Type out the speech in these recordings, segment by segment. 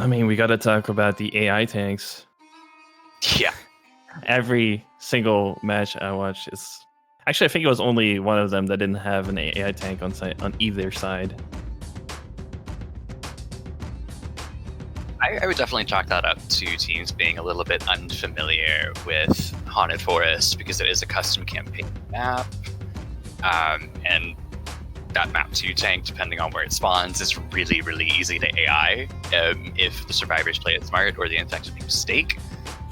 I mean, we got to talk about the AI tanks. Yeah. Every single match I watch is actually, I think it was only one of them that didn't have an AI tank on either side. I would definitely chalk that up to teams being a little bit unfamiliar with Haunted Forest because it is a custom campaign map. And that map 2 tank, depending on where it spawns, is really, really easy to AI if the survivors play it smart or the infected make a mistake.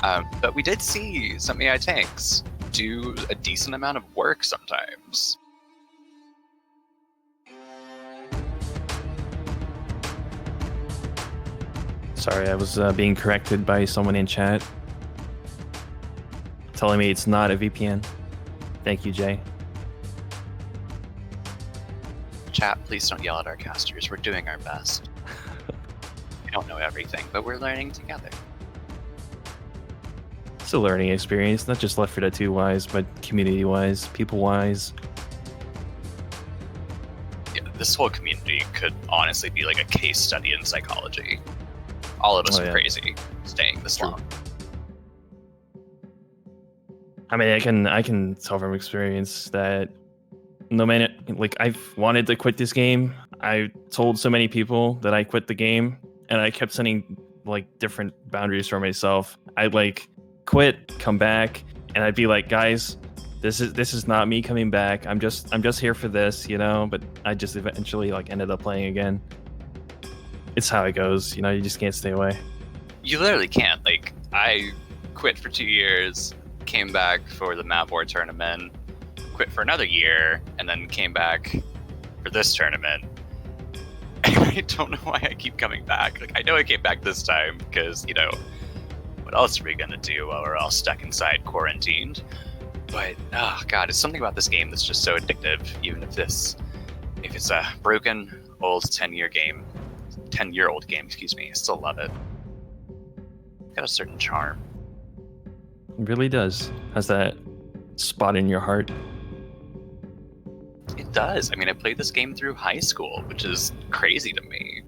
But we did see some AI tanks do a decent amount of work sometimes. Sorry, I was being corrected by someone in chat telling me it's not a VPN. Thank you, Jay. Chat, please don't yell at our casters. We're doing our best. We don't know everything, but we're learning together. It's a learning experience, not just Left 4 Dead 2 wise, but community wise, people wise. Yeah, this whole community could honestly be like a case study in psychology. All of us are crazy staying this long. I mean, I can tell from experience that no matter, like, I've wanted to quit this game. I told so many people that I quit the game, and I kept setting like different boundaries for myself. I'd like quit, come back, and I'd be like, guys, this is not me coming back. I'm just here for this, you know. But I just eventually like ended up playing again. It's how it goes, you know. You just can't stay away. You literally can't. Like, I quit for 2 years, came back for the Map War tournament, quit for another year, and then came back for this tournament. I don't know why I keep coming back. Like, I know I came back this time because, you know, what else are we gonna do while we're all stuck inside quarantined? But oh god, it's something about this game that's just so addictive. Even if it's a broken old 10-year-old game, excuse me, I still love it. It's got a certain charm. It really does. Has that spot in your heart. It does. I mean, I played this game through high school, which is crazy to me.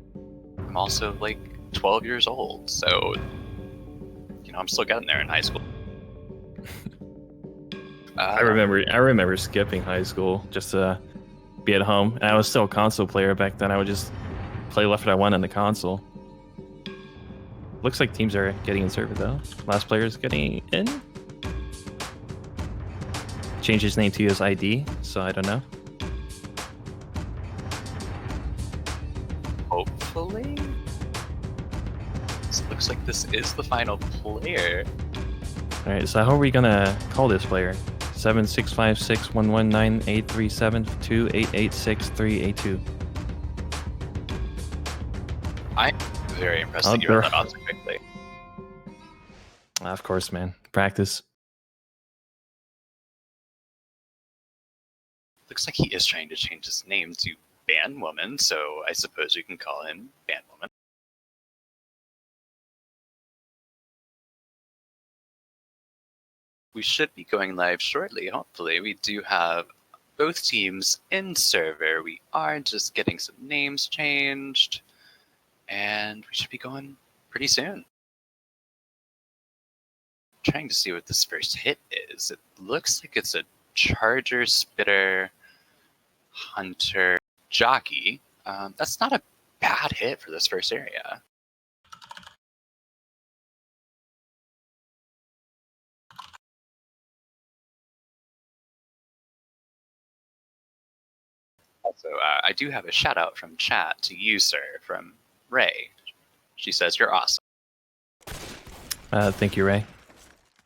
I'm also like 12 years old, so you know, I'm still getting there in high school. I remember skipping high school just to be at home, and I was still a console player back then. I would just play Left 4 Dead 1 on the console. Looks like teams are getting in server though. Last player is getting in. Changed his name to his ID, so I don't know. Hopefully. So it looks like this is the final player. Alright, so how are we gonna call this player? 7656119837288863882. I'm very impressed that you wrote that off so quickly. Of course, man. Practice. Looks like he is trying to change his name to Bandwoman, so I suppose we can call him Bandwoman. We should be going live shortly, hopefully. We do have both teams in server. We are just getting some names changed, and we should be going pretty soon. Trying to see what this first hit is. It looks like it's a Charger, Spitter, Hunter, Jockey. That's not a bad hit for this first area. Also, I do have a shout out from chat to you, sir, from Ray. She says you're awesome. Thank you, Ray.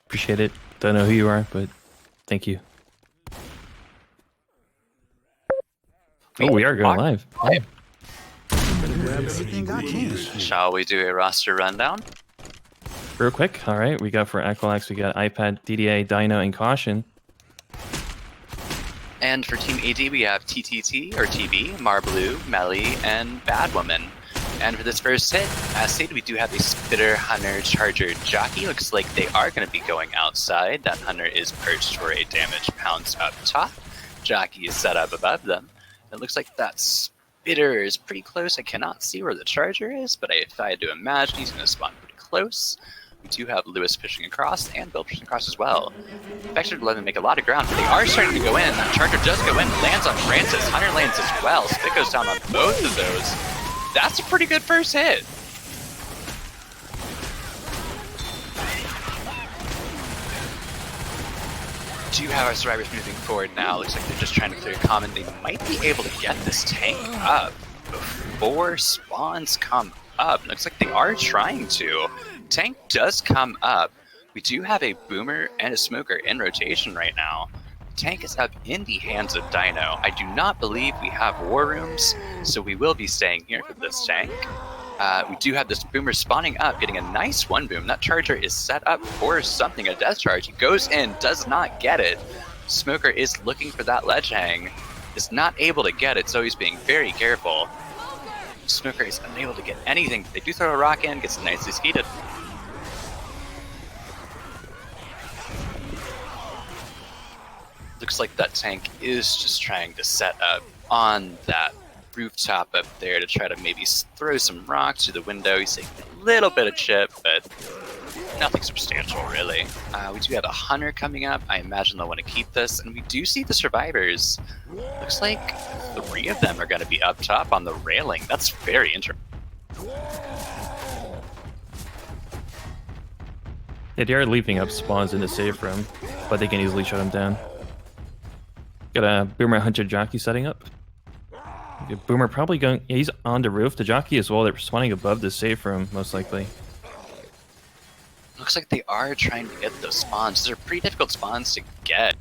Appreciate it. Don't know who you are, but thank you. We are going live. Shall we do a roster rundown? Real quick. All right. We got for Aquilax, we got iPad, DDA, Dino, and Caution. And for Team AD, we have TTT, or TB, Marblue, Melly, and Badwoman. And for this first hit, as stated, we do have a Spitter, Hunter, Charger, Jockey. Looks like they are going to be going outside. That Hunter is perched for a damage pounce up top. Jockey is set up above them. It looks like that Bitter is pretty close. I cannot see where the Charger is, but if I had to imagine, he's going to spawn pretty close. We do have Lewis pushing across and Bill pushing across as well. Vector 11 make a lot of ground, but they are starting to go in. That Charger does go in, lands on Francis. Hunter lands as well. Spit goes down on both of those. That's a pretty good first hit. Do have our survivors moving forward now. Looks like they're just trying to clear common. They might be able to get this tank up before spawns come up. Looks like they are trying to. Tank does come up. We do have a Boomer and a Smoker in rotation right now. Tank is up in the hands of Dino. I do not believe we have war rooms, so we will be staying here for this tank. We do have this Boomer spawning up, getting a nice one boom. That Charger is set up for something, a death charge. He goes in, does not get it. Smoker is looking for that ledge hang, is not able to get it, so he's being very careful. Smoker is unable to get anything. They do throw a rock in, gets nicely skeeted. Looks like that tank is just trying to set up on that rooftop up there to try to maybe throw some rocks through the window. He's taking a little bit of chip, but nothing substantial really. We do have a Hunter coming up. I imagine they'll want to keep this, and we do see the survivors. Looks like 3 of them are going to be up top on the railing. That's very interesting. Yeah, they are leaving up spawns in the safe room, but they can easily shut them down. Got a Boomer Hunter Jockey setting up. Boomer probably going. Yeah, he's on the roof. The Jockey as well. They're spawning above the safe room, most likely. Looks like they are trying to get those spawns. These are pretty difficult spawns to get.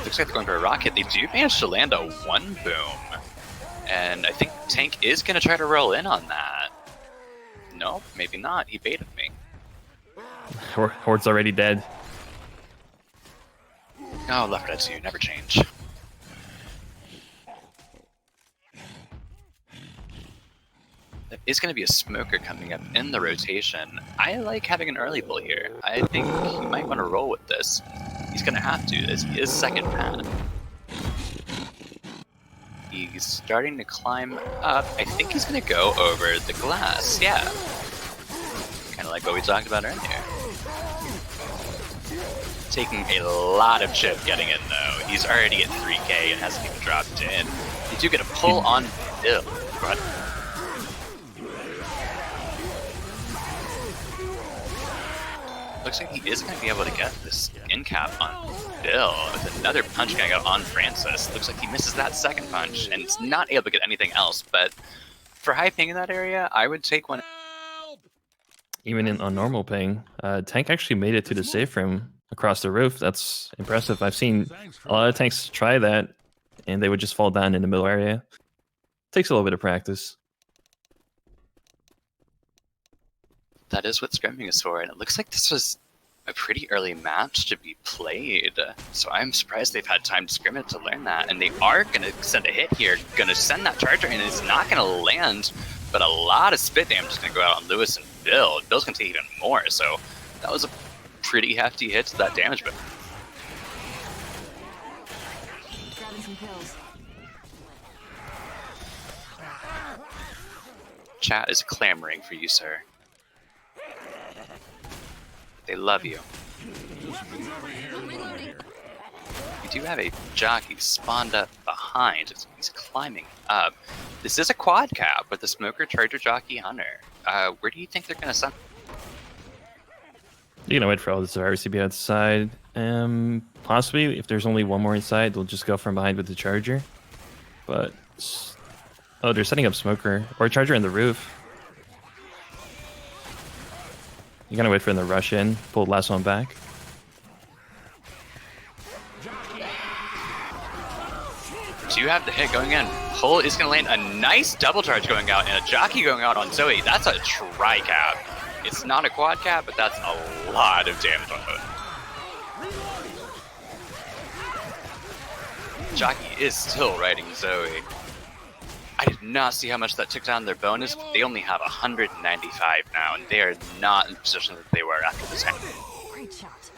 Looks like they're going for a rocket. They do manage to land a 1 boom. And I think Tank is going to try to roll in on that. No, maybe not. He baited me. Horde's already dead. Oh, Left 4 Dead 2, never change. There is going to be a Smoker coming up in the rotation. I like having an early pull here. I think he might want to roll with this. He's going to have to, as he is second man. He's starting to climb up. I think he's going to go over the glass. Yeah. Kind of like what we talked about earlier. Taking a lot of chip getting in though. He's already at 3k and hasn't even dropped in. They do get a pull on Bill, but looks like he is going to be able to get this in cap on Bill with another punch going out on Francis. Looks like he misses that second punch and is not able to get anything else, but for high ping in that area, I would take one. Even on normal ping, Tank actually made it to the safe room across the roof. That's impressive. I've seen a lot of tanks try that, and they would just fall down in the middle area. Takes a little bit of practice. That is what scrimming is for, and it looks like this was a pretty early match to be played. So I'm surprised they've had time to scrim it to learn that, and they are going to send a hit here, going to send that Charger, and it's not going to land, but a lot of spit damage is going to go out on Lewis and Bill. Bill's going to take even more, so that was a pretty hefty hit to that damage. But chat is clamoring for you, sir. They love you. We do have a Jockey spawned up behind. He's climbing up. This is a quad cap with the Smoker, Charger, Jockey, Hunter. Where do you think they're going to send? You're gonna wait for all the survivors to be outside. Possibly, if there's only one more inside, they'll just go from behind with the Charger. But oh, they're setting up Smoker or Charger in the roof. You're gonna wait for them to rush in, pull the last one back. Do you have the hit going in? Pull is gonna land a nice double charge going out and a Jockey going out on Zoe. That's a tri-cap. It's not a quad cap, but that's a lot of damage on foot. Jockey is still riding Zoe. I did not see how much that took down their bonus, but they only have 195 now, and they are not in the position that they were after the tank. Great shot.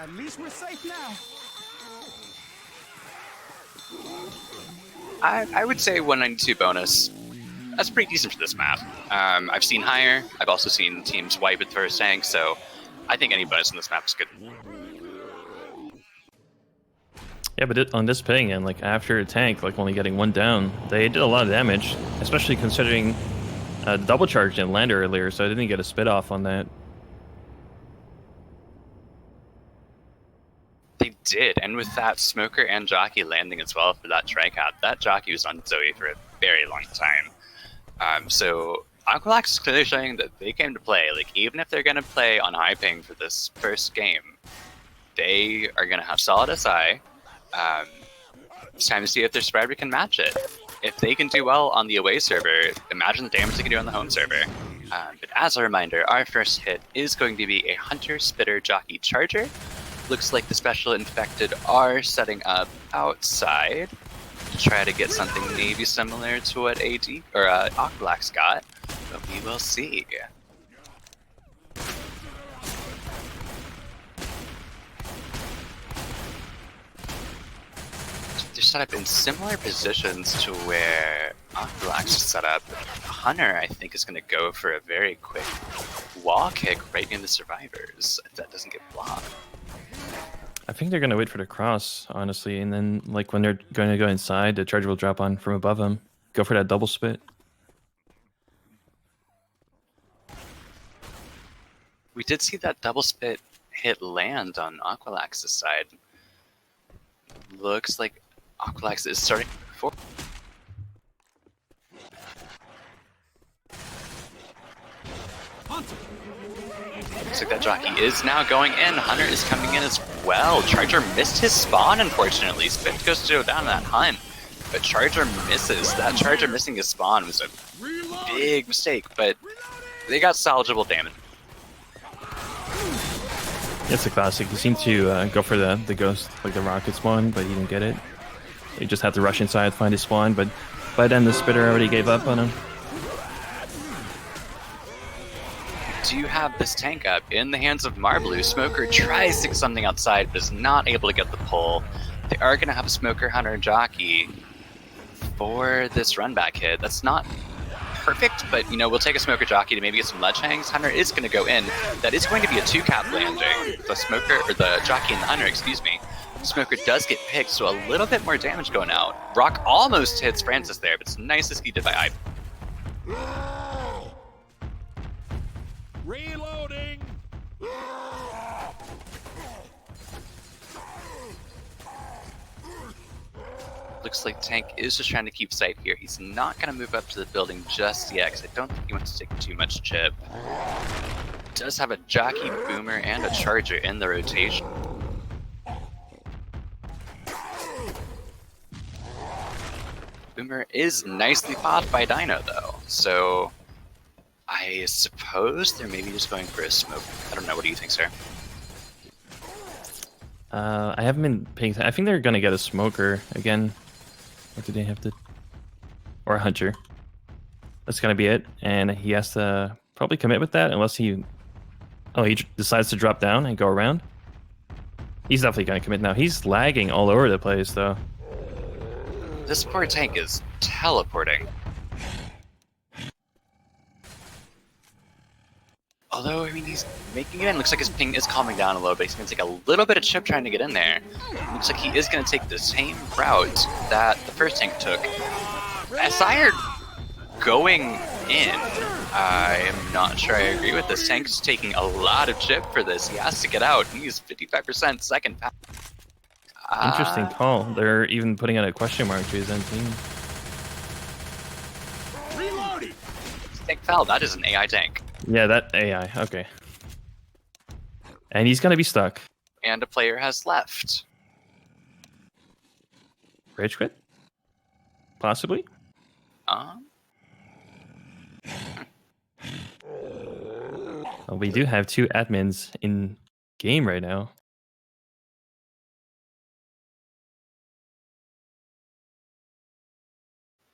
At least we're safe now. I would say 192 bonus. That's pretty decent for this map. I've seen higher. I've also seen teams wipe it first tank, so I think any bonus in this map is good. Yeah, but on this ping and like after a tank, like only getting one down, they did a lot of damage, especially considering the double charge didn't land earlier, so I didn't get a spit off on that. They did, and with that Smoker and Jockey landing as well for that tricap, that Jockey was on Zoe for a very long time. So Aquilax is clearly showing that they came to play. Like, even if they're going to play on high ping for this first game, they are going to have solid SI. It's time to see if their spread can match it. If they can do well on the away server, imagine the damage they can do on the home server. But as a reminder, our first hit is going to be a Hunter, Spitter, Jockey, Charger. Looks like the special infected are setting up outside to try to get something maybe similar to what AD or Aquilax got, but we will see. They're set up in similar positions to where Aquilax is set up. Hunter, I think, is going to go for a very quick wall kick right in the survivors if that doesn't get blocked. I think they're gonna wait for the cross, honestly, and then like when they're going to go inside, the charger will drop on from above them. Go for that double spit. We did see that double spit hit land on Aquilax's side. Looks like Aquilax is starting for. Looks like that Jockey is now going in. Hunter is coming in as well. Charger missed his spawn, unfortunately. Spit goes to go down that hunt, but Charger misses. That Charger missing his spawn was a big mistake, but they got salvageable damage. It's a classic. He seemed to go for the ghost, like the rocket spawn, but he didn't get it. He just had to rush inside, find his spawn, but by then the Spitter already gave up on him. Do you have this tank up in the hands of Marbleu? Smoker tries to get something outside, but is not able to get the pull. They are going to have a Smoker, Hunter, Jockey for this run back hit. That's not perfect, but you know, we'll take a Smoker Jockey to maybe get some ledge hangs. Hunter is going to go in. That is going to be a 2-cap landing. The Smoker, or the Jockey and the Hunter, excuse me. Smoker does get picked, so a little bit more damage going out. Rock almost hits Francis there, but it's nice to see it by I. Reloading. Looks like Tank is just trying to keep sight here. He's not going to move up to the building just yet, because I don't think he wants to take too much chip. Does have a Jockey, Boomer, and a Charger in the rotation. Boomer is nicely popped by Dino, though, so I suppose they're maybe just going for a smoke. I don't know. What do you think, sir? I haven't been paying attention. I think they're gonna get a Smoker again. What do they have to? Or a Hunter. That's gonna be it, and he has to probably commit with that, unless he. Oh, he decides to drop down and go around. He's definitely gonna commit now. He's lagging all over the place, though. This poor Tank is teleporting. Although, I mean, he's making it in. Looks like his ping is calming down a little bit. He's going to take a little bit of chip trying to get in there. Looks like he is going to take the same route that the first tank took. SI are going in. I am not sure I agree with this. Tank's taking a lot of chip for this. He has to get out. He's 55% second pass. Interesting call. They're even putting out a question mark to his own team. Reloading. Tank fell. That is an AI tank. Yeah, that AI. Okay. And he's gonna be stuck. And a player has left. Rage quit? Possibly? Well, we do have 2 admins in game right now.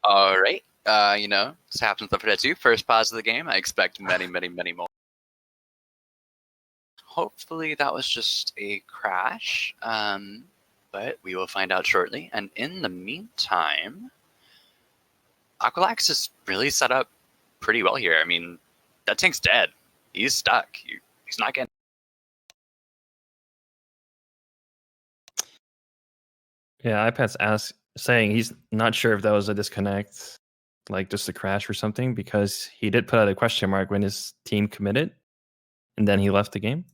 All right. You know, this happens for that too. First pause of the game. I expect many, many, many more. hopefully that was just a crash, but we will find out shortly. And in the meantime, Aquilax is really set up pretty well here. I mean, that tank's dead. He's stuck. He's not getting... Yeah, iPad's saying he's not sure if that was a disconnect, like just a crash or something, because he did put out a question mark when his team committed, and then he left the game.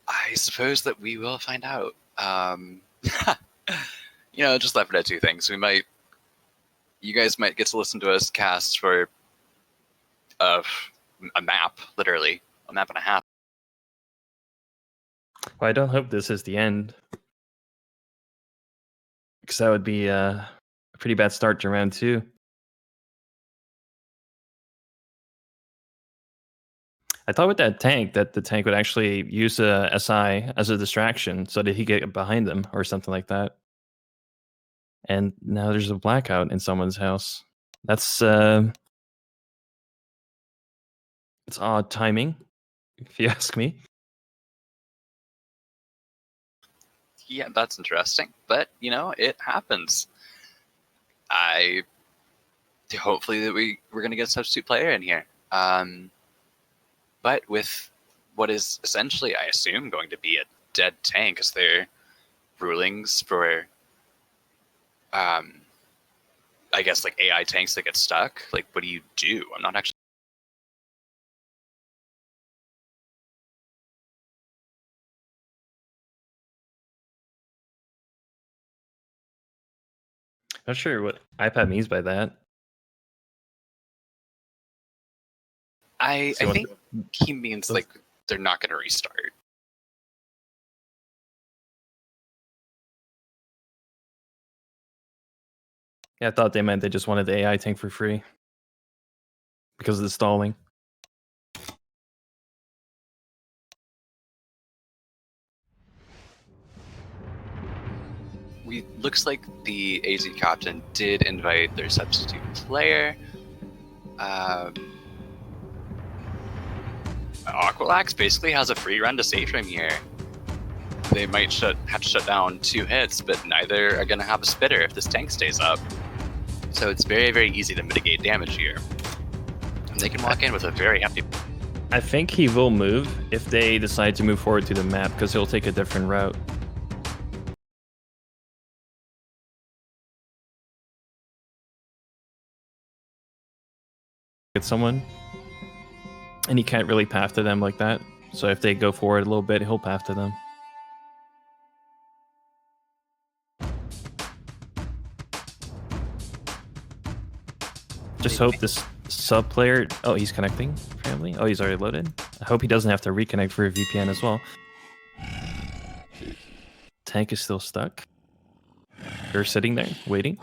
I suppose that we will find out. Just Left 4 Dead 2 things. You guys might get to listen to us cast for a map, literally a map and a half. Well, I don't hope this is the end, because that would be a pretty bad start to round 2. I thought with that tank that the tank would actually use a SI as a distraction so that he get behind them or something like that. And now there's a blackout in someone's house. That's it's odd timing, if you ask me. Yeah, that's interesting. But, it happens. Hopefully that we're going to get a substitute player in here. But with what is essentially, I assume, going to be a dead tank, is there rulings for, I guess, like AI tanks that get stuck? Like, what do you do? I'm not actually... Not sure what iPad means by that. I So think he means, like, they're not going to restart. Yeah, I thought they meant they just wanted the AI tank for free because of the stalling. Looks like the AZ captain did invite their substitute player. Aquilax basically has a free run to save him here. They might have to shut down 2 hits, but neither are going to have a spitter if this tank stays up. So it's very, very easy to mitigate damage here. And they can walk in with a very hefty... I think he will move if they decide to move forward to the map, because he'll take a different route. Get someone, and he can't really path to them like that. So if they go forward a little bit, he'll path to them. Just hope this sub player... Oh, he's connecting, apparently. Oh, he's already loaded. I hope he doesn't have to reconnect for a VPN as well. Tank is still stuck. They're sitting there, waiting.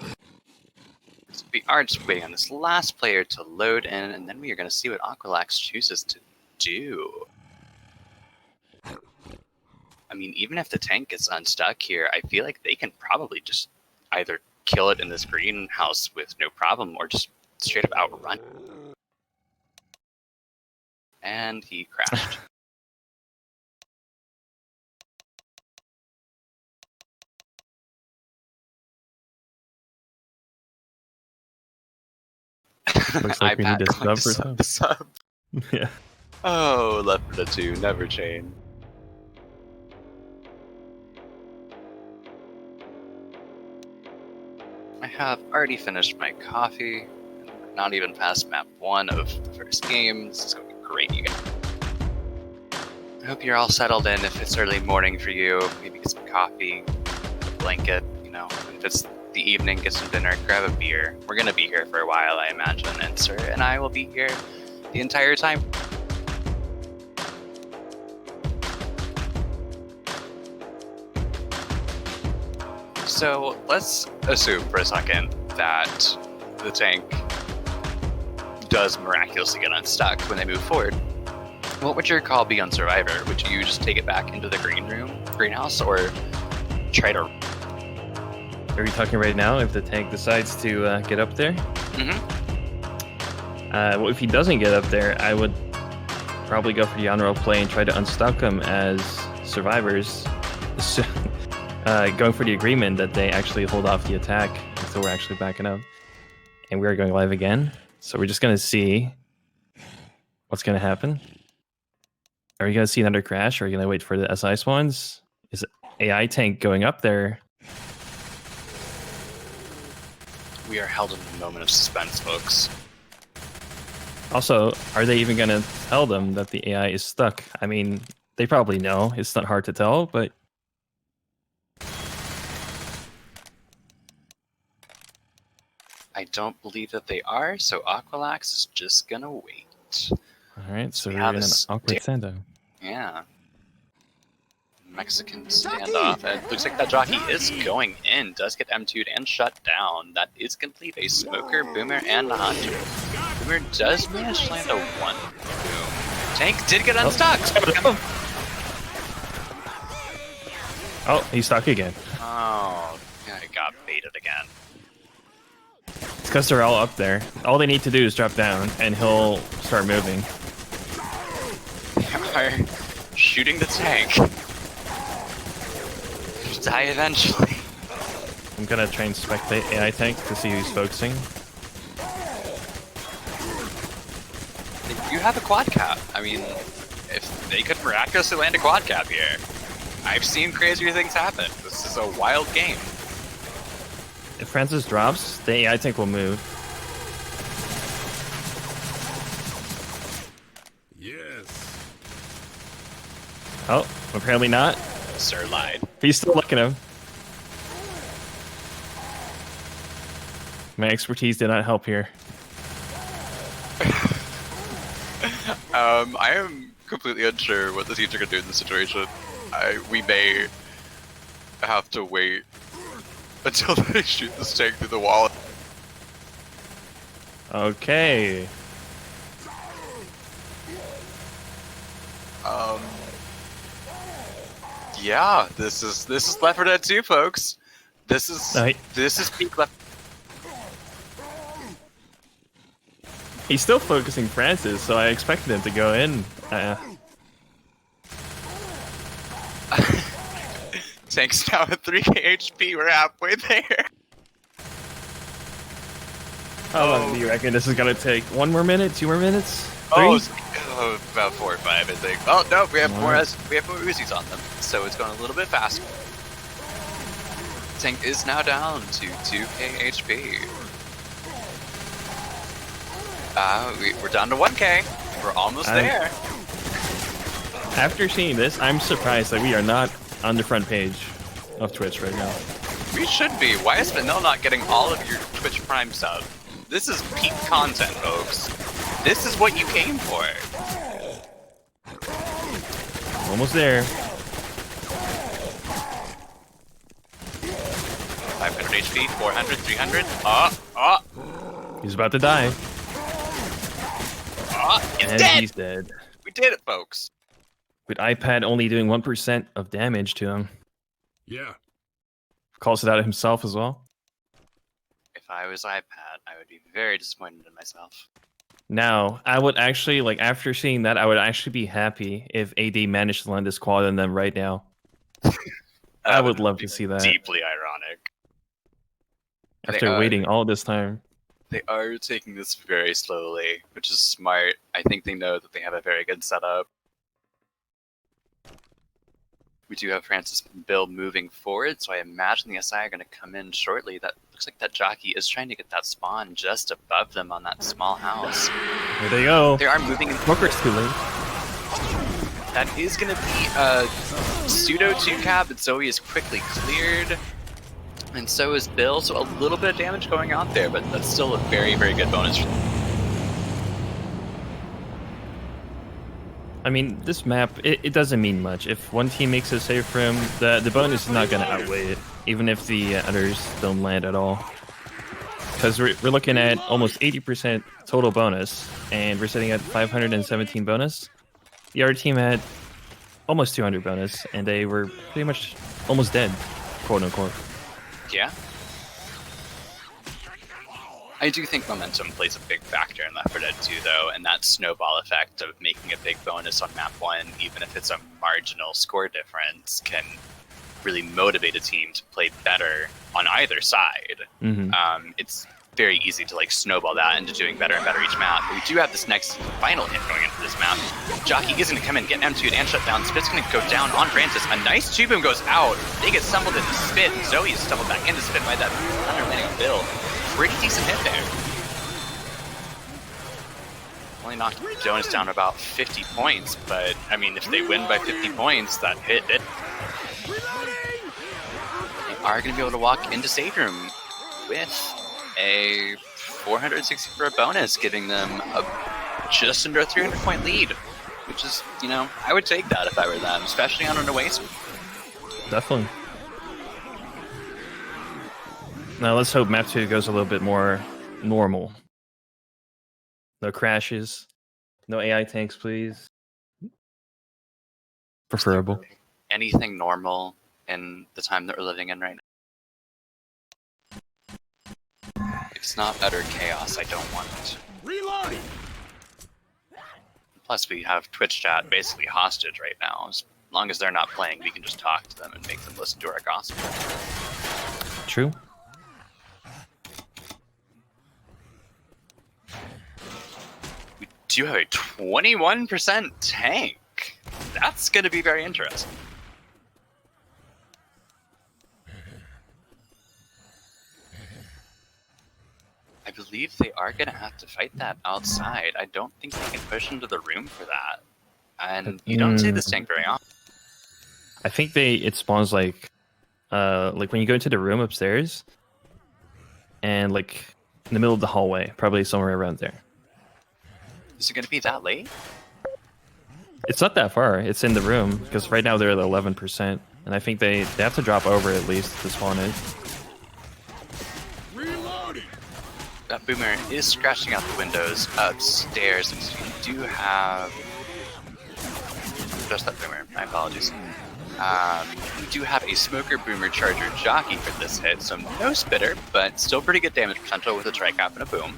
So we are just waiting on this last player to load in, and then we are going to see what Aquilax chooses to do. I mean, even if the tank gets unstuck here, I feel like they can probably just either kill it in this greenhouse with no problem, or just straight up outrun. And he crashed. Looks like we need a sub or sub. Yeah. Oh, Left 4 Dead 2, never change. I have already finished my coffee. Not even past map 1 of the first game. This is going to be great, you guys. I hope you're all settled in. If it's early morning for you, maybe get some coffee, a blanket, if it's the evening, get some dinner, grab a beer. We're going to be here for a while, I imagine, and Sir and I will be here the entire time. So let's assume for a second that the tank does miraculously get unstuck when they move forward. What would your call be on Survivor? Would you just take it back into the greenhouse, or try to... Are we talking right now? If the tank decides to get up there? Well, if he doesn't get up there, I would probably go for the on-roll play and try to unstuck him as survivors. Going for the agreement that they actually hold off the attack until we're actually backing up. And we're going live again. So we're just going to see what's going to happen. Are we going to see another crash? Or are we going to wait for the SI spawns? Is AI tank going up there? We are held in a moment of suspense, folks. Also, are they even going to tell them that the AI is stuck? I mean, they probably know. It's not hard to tell, but... I don't believe that they are, so Aquilax is just gonna wait. Alright, so We we're have in a an awkward standoff. Yeah. Mexican standoff. It looks like that jockey is going in. Does get M2'd and shut down. That is going to leave a smoker, boomer, and a hunter. Boomer does manage to land a 1 boom. Tank did get unstuck. Oh, he's stuck again. Oh, I got baited again. It's because they're all up there. All they need to do is drop down, and he'll start moving. They are shooting the tank. Die eventually. I'm gonna try and spectate AI tank to see who's focusing. You have a quad cap. I mean, if they could miraculously land a quad cap here, I've seen crazier things happen. This is a wild game. If Francis drops, the AI tank will move. Yes. Oh, apparently not. Sir lied. He's still looking at him. My expertise did not help here. I am completely unsure what the teams are going to do in this situation. We may have to wait until they shoot this tank through the wall. Okay. Yeah, this is Left 4 Dead 2, folks. This is peak Left. He's still focusing Francis, so I expected him to go in. Tank's now at 3k HP. We're halfway there. How long do you reckon this is gonna take? 1 more minute? 2 more minutes? 3? Oh, about 4 or 5, I think. Oh no, we have more Uzis on them, so it's going a little bit faster. Tank is now down to 2k HP. We're down to 1k. We're almost there. After seeing this, I'm surprised that we are not on the front page of Twitch right now. We should be. Why is Vanilla not getting all of your Twitch Prime sub? This is peak content, folks. This is what you came for. Almost there. 500 HP, 400, 300. He's about to die. He's And dead. he's dead. We did it, folks. With iPad only doing 1% of damage to him. Yeah. Calls it out himself as well. If I was iPad, I would be very disappointed in myself. Now, I would actually, like, after seeing that, I would actually be happy if AD managed to land this quad on them right now. I would love to see that. Deeply ironic. After waiting all this time. They are taking this very slowly, which is smart. I think they know that they have a very good setup. We do have Francis and Bill moving forward, so I imagine the SI are going to come in shortly. That looks like that jockey is trying to get that spawn just above them on that small house. Here they go. They are moving in. Smoker's too late. That is going to be a pseudo 2-cap, but Zoe is quickly cleared. And so is Bill, so a little bit of damage going on there, but that's still a very, very good bonus. I mean, this map, it doesn't mean much. If one team makes a save for him, the bonus is not going to outweigh it, even if the others don't land at all. Because we're looking at almost 80% total bonus, and we're sitting at 517 bonus. The other team had almost 200 bonus, and they were pretty much almost dead, quote unquote. Yeah, I do think momentum plays a big factor in Left 4 Dead 2, though, and that snowball effect of making a big bonus on map 1, even if it's a marginal score difference, can really motivate a team to play better on either side. It's very easy to like snowball that into doing better and better each map. But we do have this next final hit going into this map. Jockey is going to come in, get M2'd and shut down. Spit's going to go down on Francis. A nice 2-boom goes out. They get stumbled into Spit. Zoe is stumbled back into Spit by that Thunder landing on Bill. Pretty decent hit there. Only knocked Jonas down about 50 points, but I mean, if they win by 50 points, that hit it. They are going to be able to walk into Save Room with a 464 bonus, giving them a just under a 300-point lead, which is, you know, I would take that if I were them, especially on an away split. Definitely. Now let's hope map 2 goes a little bit more normal. No crashes. No AI tanks, please. Preferable. Anything normal in the time that we're living in right now. If it's not utter chaos, I don't want it. Reloading! Plus, we have Twitch chat basically hostage right now. As long as they're not playing, we can just talk to them and make them listen to our gospel. True. We do have a 21% tank. That's going to be very interesting. I believe they are going to have to fight that outside. I don't think they can push into the room for that. And you don't see this tank very often. I think it spawns like when you go into the room upstairs and like in the middle of the hallway, probably somewhere around there. Is it going to be that late? It's not that far. It's in the room because right now they're at 11%, and I think they have to drop over at least to spawn it. Reloading! That boomer is scratching out the windows upstairs, and so you do have just that boomer. My apologies. We do have a smoker boomer charger jockey for this hit, so no spitter, but still pretty good damage potential with a tricap and a boom.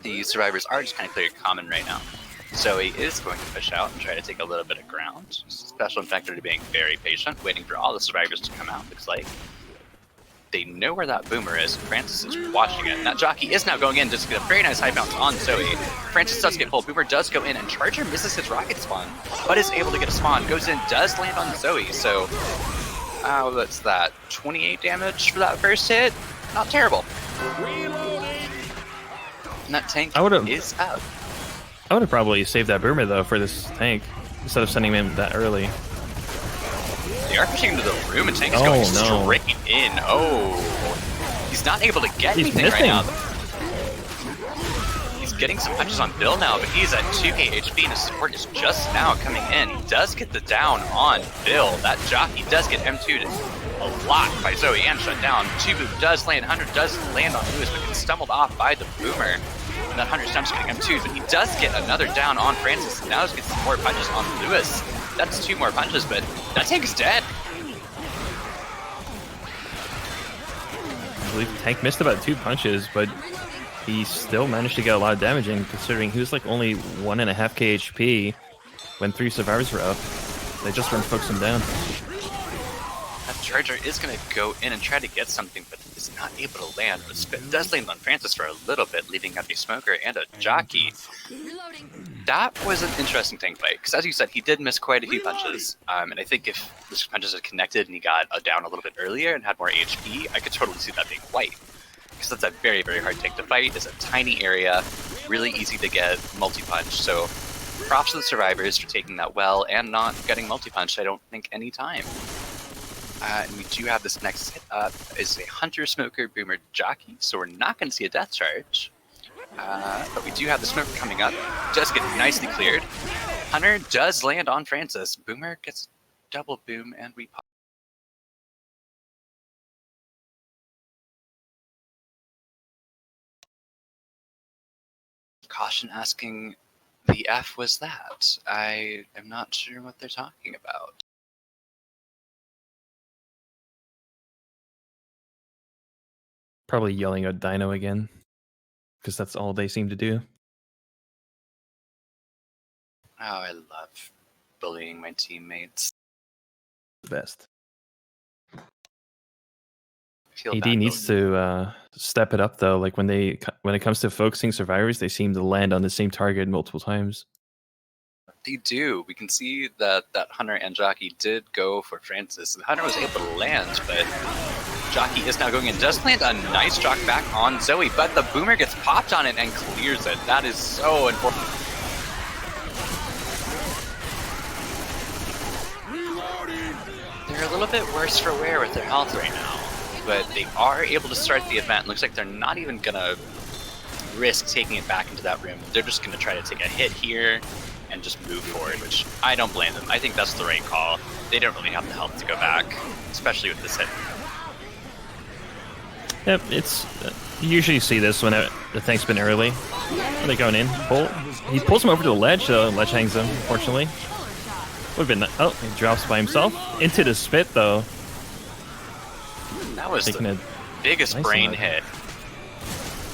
The survivors are just kind of cleared common right now. Zoe is going to push out and try to take a little bit of ground. Special Infector being very patient, waiting for all the survivors to come out, looks like. They know where that boomer is. Francis is watching it. And that jockey is now going in to get a very nice high bounce on Zoe. Francis does get pulled. Boomer does go in, and Charger misses his rocket spawn, but is able to get a spawn. Goes in, does land on Zoe. So, what's that? 28 damage for that first hit? Not terrible. Reloading! And that tank is out. I would have probably saved that boomer though for this tank instead of sending him that early. They are pushing into the room, and tank is going straight in. Oh, he's not able to get anything right now. He's getting some punches on Bill now, but he's at 2k HP, and his support is just now coming in. He does get the down on Bill. That jockey does get M2'd a lot by Zoe and shut down. 2-boom does land. 100 does land on Lewis, but gets stumbled off by the boomer. And that 100's down, just getting M2'd, but he does get another down on Francis, and now he's getting some more punches on Lewis. That's 2 more punches, but that tank is dead. I believe the tank missed about 2 punches, but he still managed to get a lot of damage in, considering he was like only 1.5k HP when 3 survivors were up. They just weren't focusing him down. That Charger is going to go in and try to get something, but is not able to land. The spit does land on Francis for a little bit, leaving out a smoker and a jockey. That was an interesting tank fight, because as you said, he did miss quite a few punches. And I think if those punches had connected and he got down a little bit earlier and had more HP, I could totally see that being white. Because that's a very, very hard tank to fight. It's a tiny area, really easy to get multi-punch. So props to the survivors for taking that well and not getting multi-punched, I don't think, any time. And we do have this next hit up is a Hunter, Smoker, Boomer, Jockey, so we're not going to see a death charge. But we do have the Smoker coming up, does get nicely cleared. Hunter does land on Francis. Boomer gets double boom, and we pop. Caution asking, the F was that? I am not sure what they're talking about. Probably yelling at Dino again. because that's all they seem to do. Oh, I love bullying my teammates. The best. Feel AD bad needs bullying. to step it up though. Like when it comes to focusing survivors, they seem to land on the same target multiple times. They do. We can see that Hunter and Jockey did go for Francis. And Hunter was able to land, but Jockey is now going in. Does land a nice drop back on Zoe, but the boomer gets popped on it and clears it. That is so important. They're a little bit worse for wear with their health right now, but they are able to start the event. Looks like they're not even going to risk taking it back into that room. They're just going to try to take a hit here and just move forward, which I don't blame them. I think that's the right call. They don't really have the health to go back, especially with this hit. Yep, it's you usually see this when the thing's been early. When they're going in, he pulls him over to the ledge. Ledge hangs him. Unfortunately, would have been he drops by himself into the spit though. That was the biggest brain hit.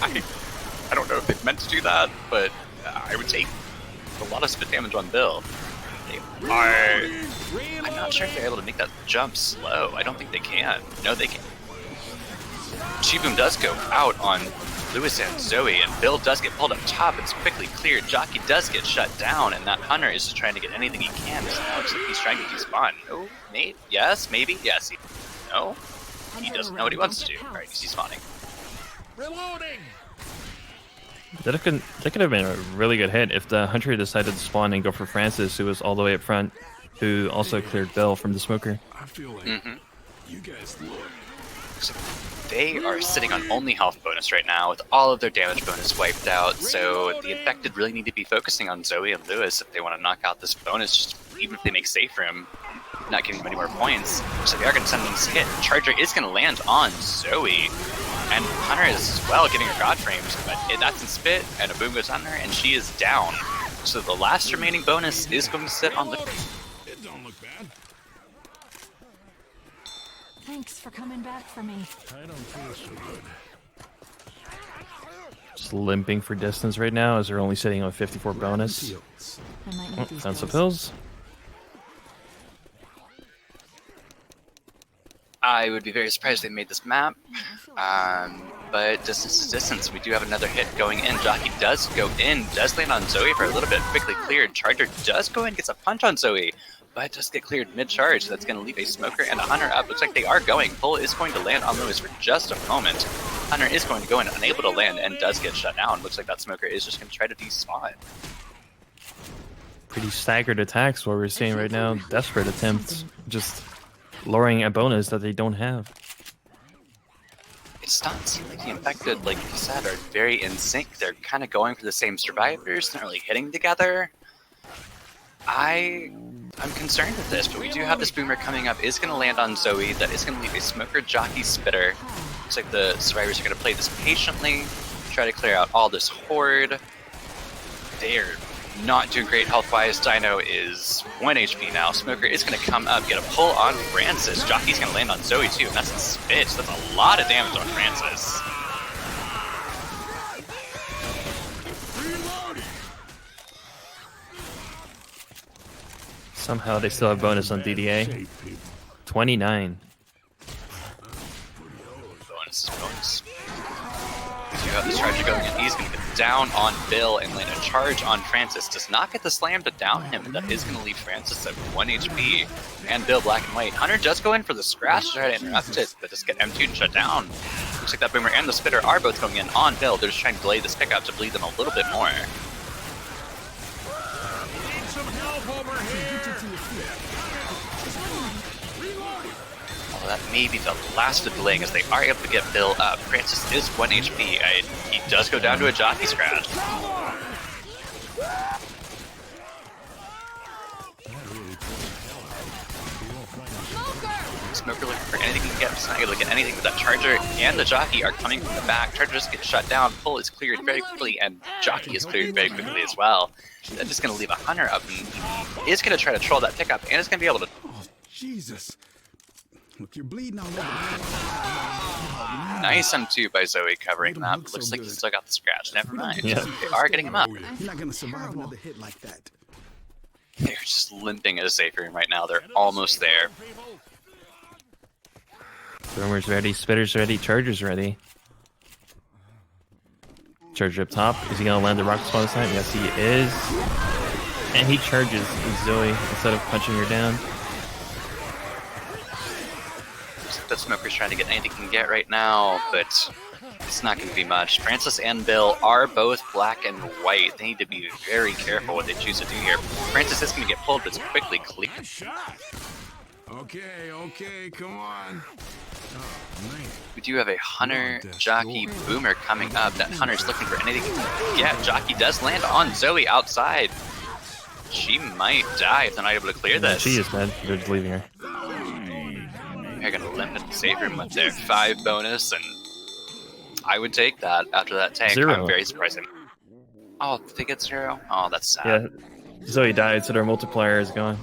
I don't know if they meant to do that, but I would take a lot of spit damage on Bill. I'm not sure if they're able to make that jump slow. I don't think they can. No, they can. Chiboom does go out on Lewis and Zoe, and Bill does get pulled up top. It's quickly cleared. Jockey does get shut down, and that Hunter is just trying to get anything he can. So now looks like he's trying to despawn. No, mate? Yes, maybe? Yes. No? He doesn't know what he wants to do. Alright, he's despawning. Reloading. That could have been a really good hit if the Hunter decided to spawn and go for Francis, who was all the way up front, who also cleared Bill from the smoker. I feel like you guys look. So they are sitting on only health bonus right now with all of their damage bonus wiped out, so the infected really need to be focusing on Zoe and Lewis if they want to knock out this bonus, just even if they make safe room, not giving them any more points. So they are going to send this hit. Charger is going to land on Zoe, and Hunter is as well getting her god frames, but that's in spit, and a boom goes on her, and she is down. So the last remaining bonus is going to sit on Lewis. It don't look bad. Thanks for coming back for me. I don't feel so good. Just limping for distance right now as they're only sitting on 54 bonus. I might Oh, need these found some pills. pills. I would be very surprised if they made this map, but distance is distance. We do have another hit going in. Jockey does go in, does land on Zoe for a little bit, quickly cleared. Charger does go in, gets a punch on Zoe, but does get cleared mid-charge. That's going to leave a smoker and a Hunter up. Looks like they are going. Pull is going to land on Lewis for just a moment. Hunter is going to go in, unable to land, and does get shut down. Looks like that smoker is just going to try to despawn. Pretty staggered attacks, what we're seeing right now. Desperate attempts, just lowering a bonus that they don't have. It's not seem like the infected, like you said, are very in sync. They're kind of going for the same survivors, not really hitting together. I'm concerned with this, but we do have this boomer coming up. Is going to land on Zoe. That is going to leave a smoker, Jockey, Spitter. Looks like the survivors are going to play this patiently, try to clear out all this horde. They're not doing great health-wise. Dino is 1 HP now. Smoker is going to come up, get a pull on Francis. Jockey's going to land on Zoe too, and that's a spit. So that's a lot of damage on Francis. Somehow they still have bonus on DDA. 29. Bonus. You have the Charger going in. He's going to get down on Bill and land a charge on Francis. Does not get the slam to down him, and that is going to leave Francis at 1 HP. And Bill black and white. Hunter does go in for the scratch to try to interrupt it, but just get M2 and shut down. Looks like that Boomer and the Spitter are both going in on Bill. They're just trying to delay this pickup to bleed them a little bit more. Need some help over here. That may be the last of delaying as they are able to get Bill up. Francis is 1 HP. He does go down to a jockey scratch. Smoker looking for anything he can get. He's not able to get anything, but that Charger and the jockey are coming from the back. Charger just gets shut down. Pull is cleared very quickly, and jockey is cleared very quickly as well. That's just going to leave a Hunter up, and he is going to try to troll that pickup, and is going to be able to... Oh, Jesus. Look, you're bleeding all over. Nice M2 by Zoe covering Made him that. look But looks so like good. he's still got the scratch. Never mind. Yeah. They are getting him up. You're not gonna survive another hit like that. They're just limping at a safe room right now. They're almost there. Boomer's ready, Spitter's ready, Charger's ready. Charger up top. Is he gonna land the rocket spawn this time? Yes, he is. And he charges Zoe instead of punching her down. Looks like that Smoker's trying to get anything he can get right now, but it's not going to be much. Francis and Bill are both black and white. They need to be very careful what they choose to do here. Francis is going to get pulled, but it's quickly cleared. Nice shot. Okay, come on. Oh, man. We do have a Hunter, Jockey, Boomer coming up. That Hunter's looking for anything he can get. Jockey does land on Zoe outside. She might die if they're not able to clear this. She is dead. They're just leaving her. They're going to limp in the safe room with their 5 bonus, and I would take that after that tank. 0. I'm very surprised. Oh, did they get 0? Oh, that's sad. Yeah, Zoe died, so their multiplier is gone.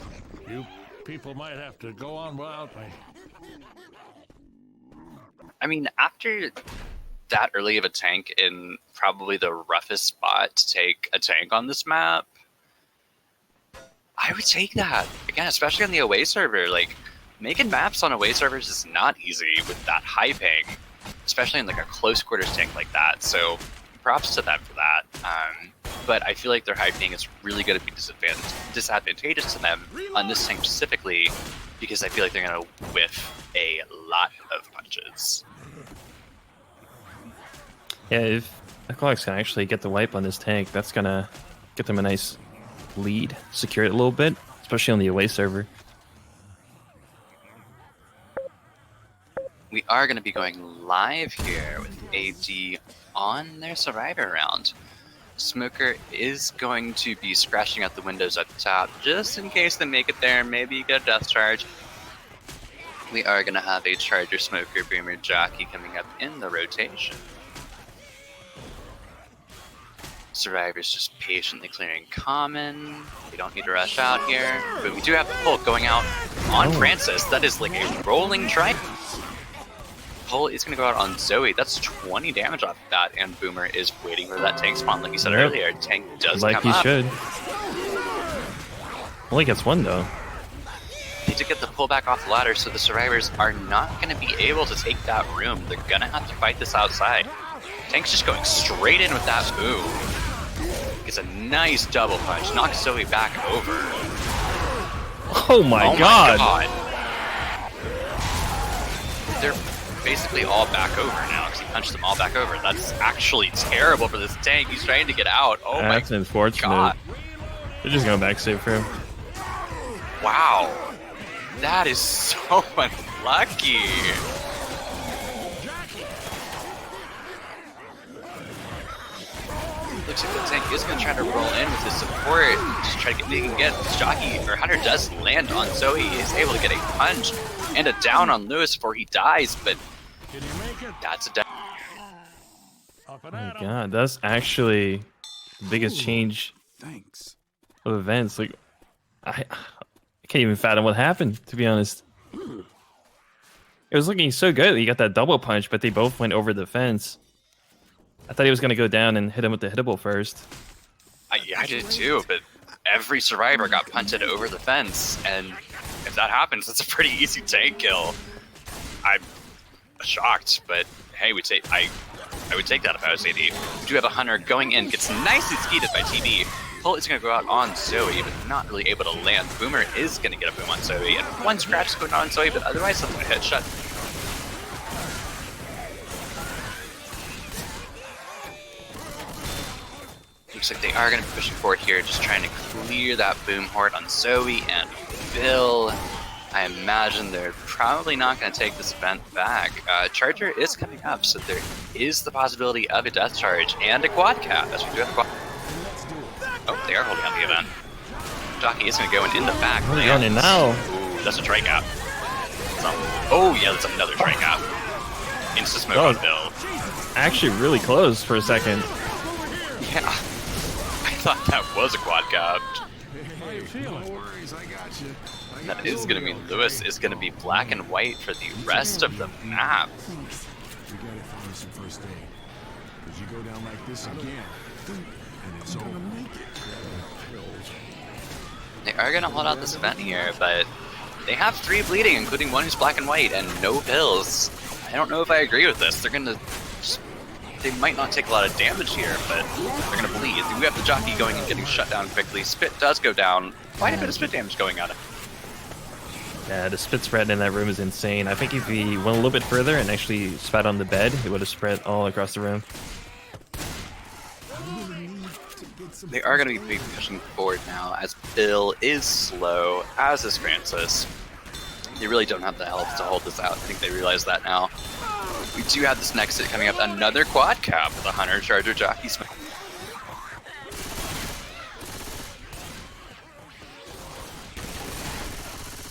You people might have to go on without me. I mean, after that early of a tank in probably the roughest spot to take a tank on this map, I would take that. Again, especially on the away server. Like, making maps on away servers is not easy with that high ping, especially in like a close quarters tank like that. So props to them for that. But I feel like their high ping is really going to be disadvantageous to them on this tank specifically, because I feel like they're going to whiff a lot of punches. Yeah, if Aquilax can actually get the wipe on this tank, that's gonna get them a nice lead, secure it a little bit, especially on the away server. We are going to be going live here with AD on their Survivor round. Smoker is going to be scratching out the windows at the top, just in case they make it there. Maybe you get a death charge. We are going to have a Charger, Smoker, Boomer, Jockey coming up in the rotation. Survivor's just patiently clearing common. We don't need to rush out here, but we do have the pull going out on Francis. That is like a rolling trike. Pull is going to go out on Zoe. That's 20 damage off that, and Boomer is waiting for that tank spawn. Like you said earlier, tank does Like come he up. should. Only gets 1 though. They did get the pullback off the ladder, so the survivors are not going to be able to take that room. They're going to have to fight this outside. Tank's just going straight in with that boom. Gets a nice double punch, knocks Zoe back over. Oh my god! They're basically all back over now because he punched them all back over. That's actually terrible for this tank. He's trying to get out. Oh my That's unfortunate. god. They're just going back safe for him. Wow. That is so unlucky. Looks like the tank is going to try to roll in with his support. Just try to get, they can get Jockey, or Hunter does land on Zoe. He's able to get a punch and a down on Lewis before he dies, but Can you make it? that's a down. Up and Oh at my 'em. god, that's actually the biggest change Thanks. of events. Like, I can't even fathom what happened, to be honest. It was looking so good. He got that double punch, but they both went over the fence. I thought he was going to go down and hit him with the hittable first. Yeah, I did too, but every survivor got punted over the fence, and if that happens, that's a pretty easy tank kill. I'm shocked, but hey, I would take that if I was AD. We do have a Hunter going in, gets nicely skeeted by TD. Pull is going to go out on Zoe, but not really able to land. Boomer is going to get a boom on Zoe, and one scratch is going on Zoe, but otherwise that's a headshot. Looks like they are going to be pushing forward here, just trying to clear that boom horde on Zoe and Bill. I imagine they're probably not going to take this event back. Charger is coming up, so there is the possibility of a death charge and a quad cap, as we do have a quad. Oh, they are holding on the event. Jockey is going to go in the back. Where are they going in now? Ooh, that's a try cap. Oh, yeah, that's another try cap. Insta smoke Oh. on Bill. Actually, really close for a second. Yeah. I thought that was a quad cap. feeling? No worries, I got you. That is going to mean Lewis is going to be black and white for the rest of the map. Thanks. We gotta find some first aid. Cause you go down like this again, and it's over. They are going to hold out this event here, but they have 3 bleeding, including one who's black and white, and no pills. I don't know if I agree with this. They're going to... They might not take a lot of damage here, but they're going to bleed. We have the jockey going and getting shut down quickly. Spit does go down. Quite a bit of spit damage going on it. Yeah, the spit spread in that room is insane. I think if he went a little bit further and actually spat on the bed, it would have spread all across the room. They are going to be pushing forward now, as Bill is slow, as is Francis. They really don't have the health to hold this out. I think they realize that now. We do have this next hit coming up, another quad cap with a Hunter Charger Jockey Smith.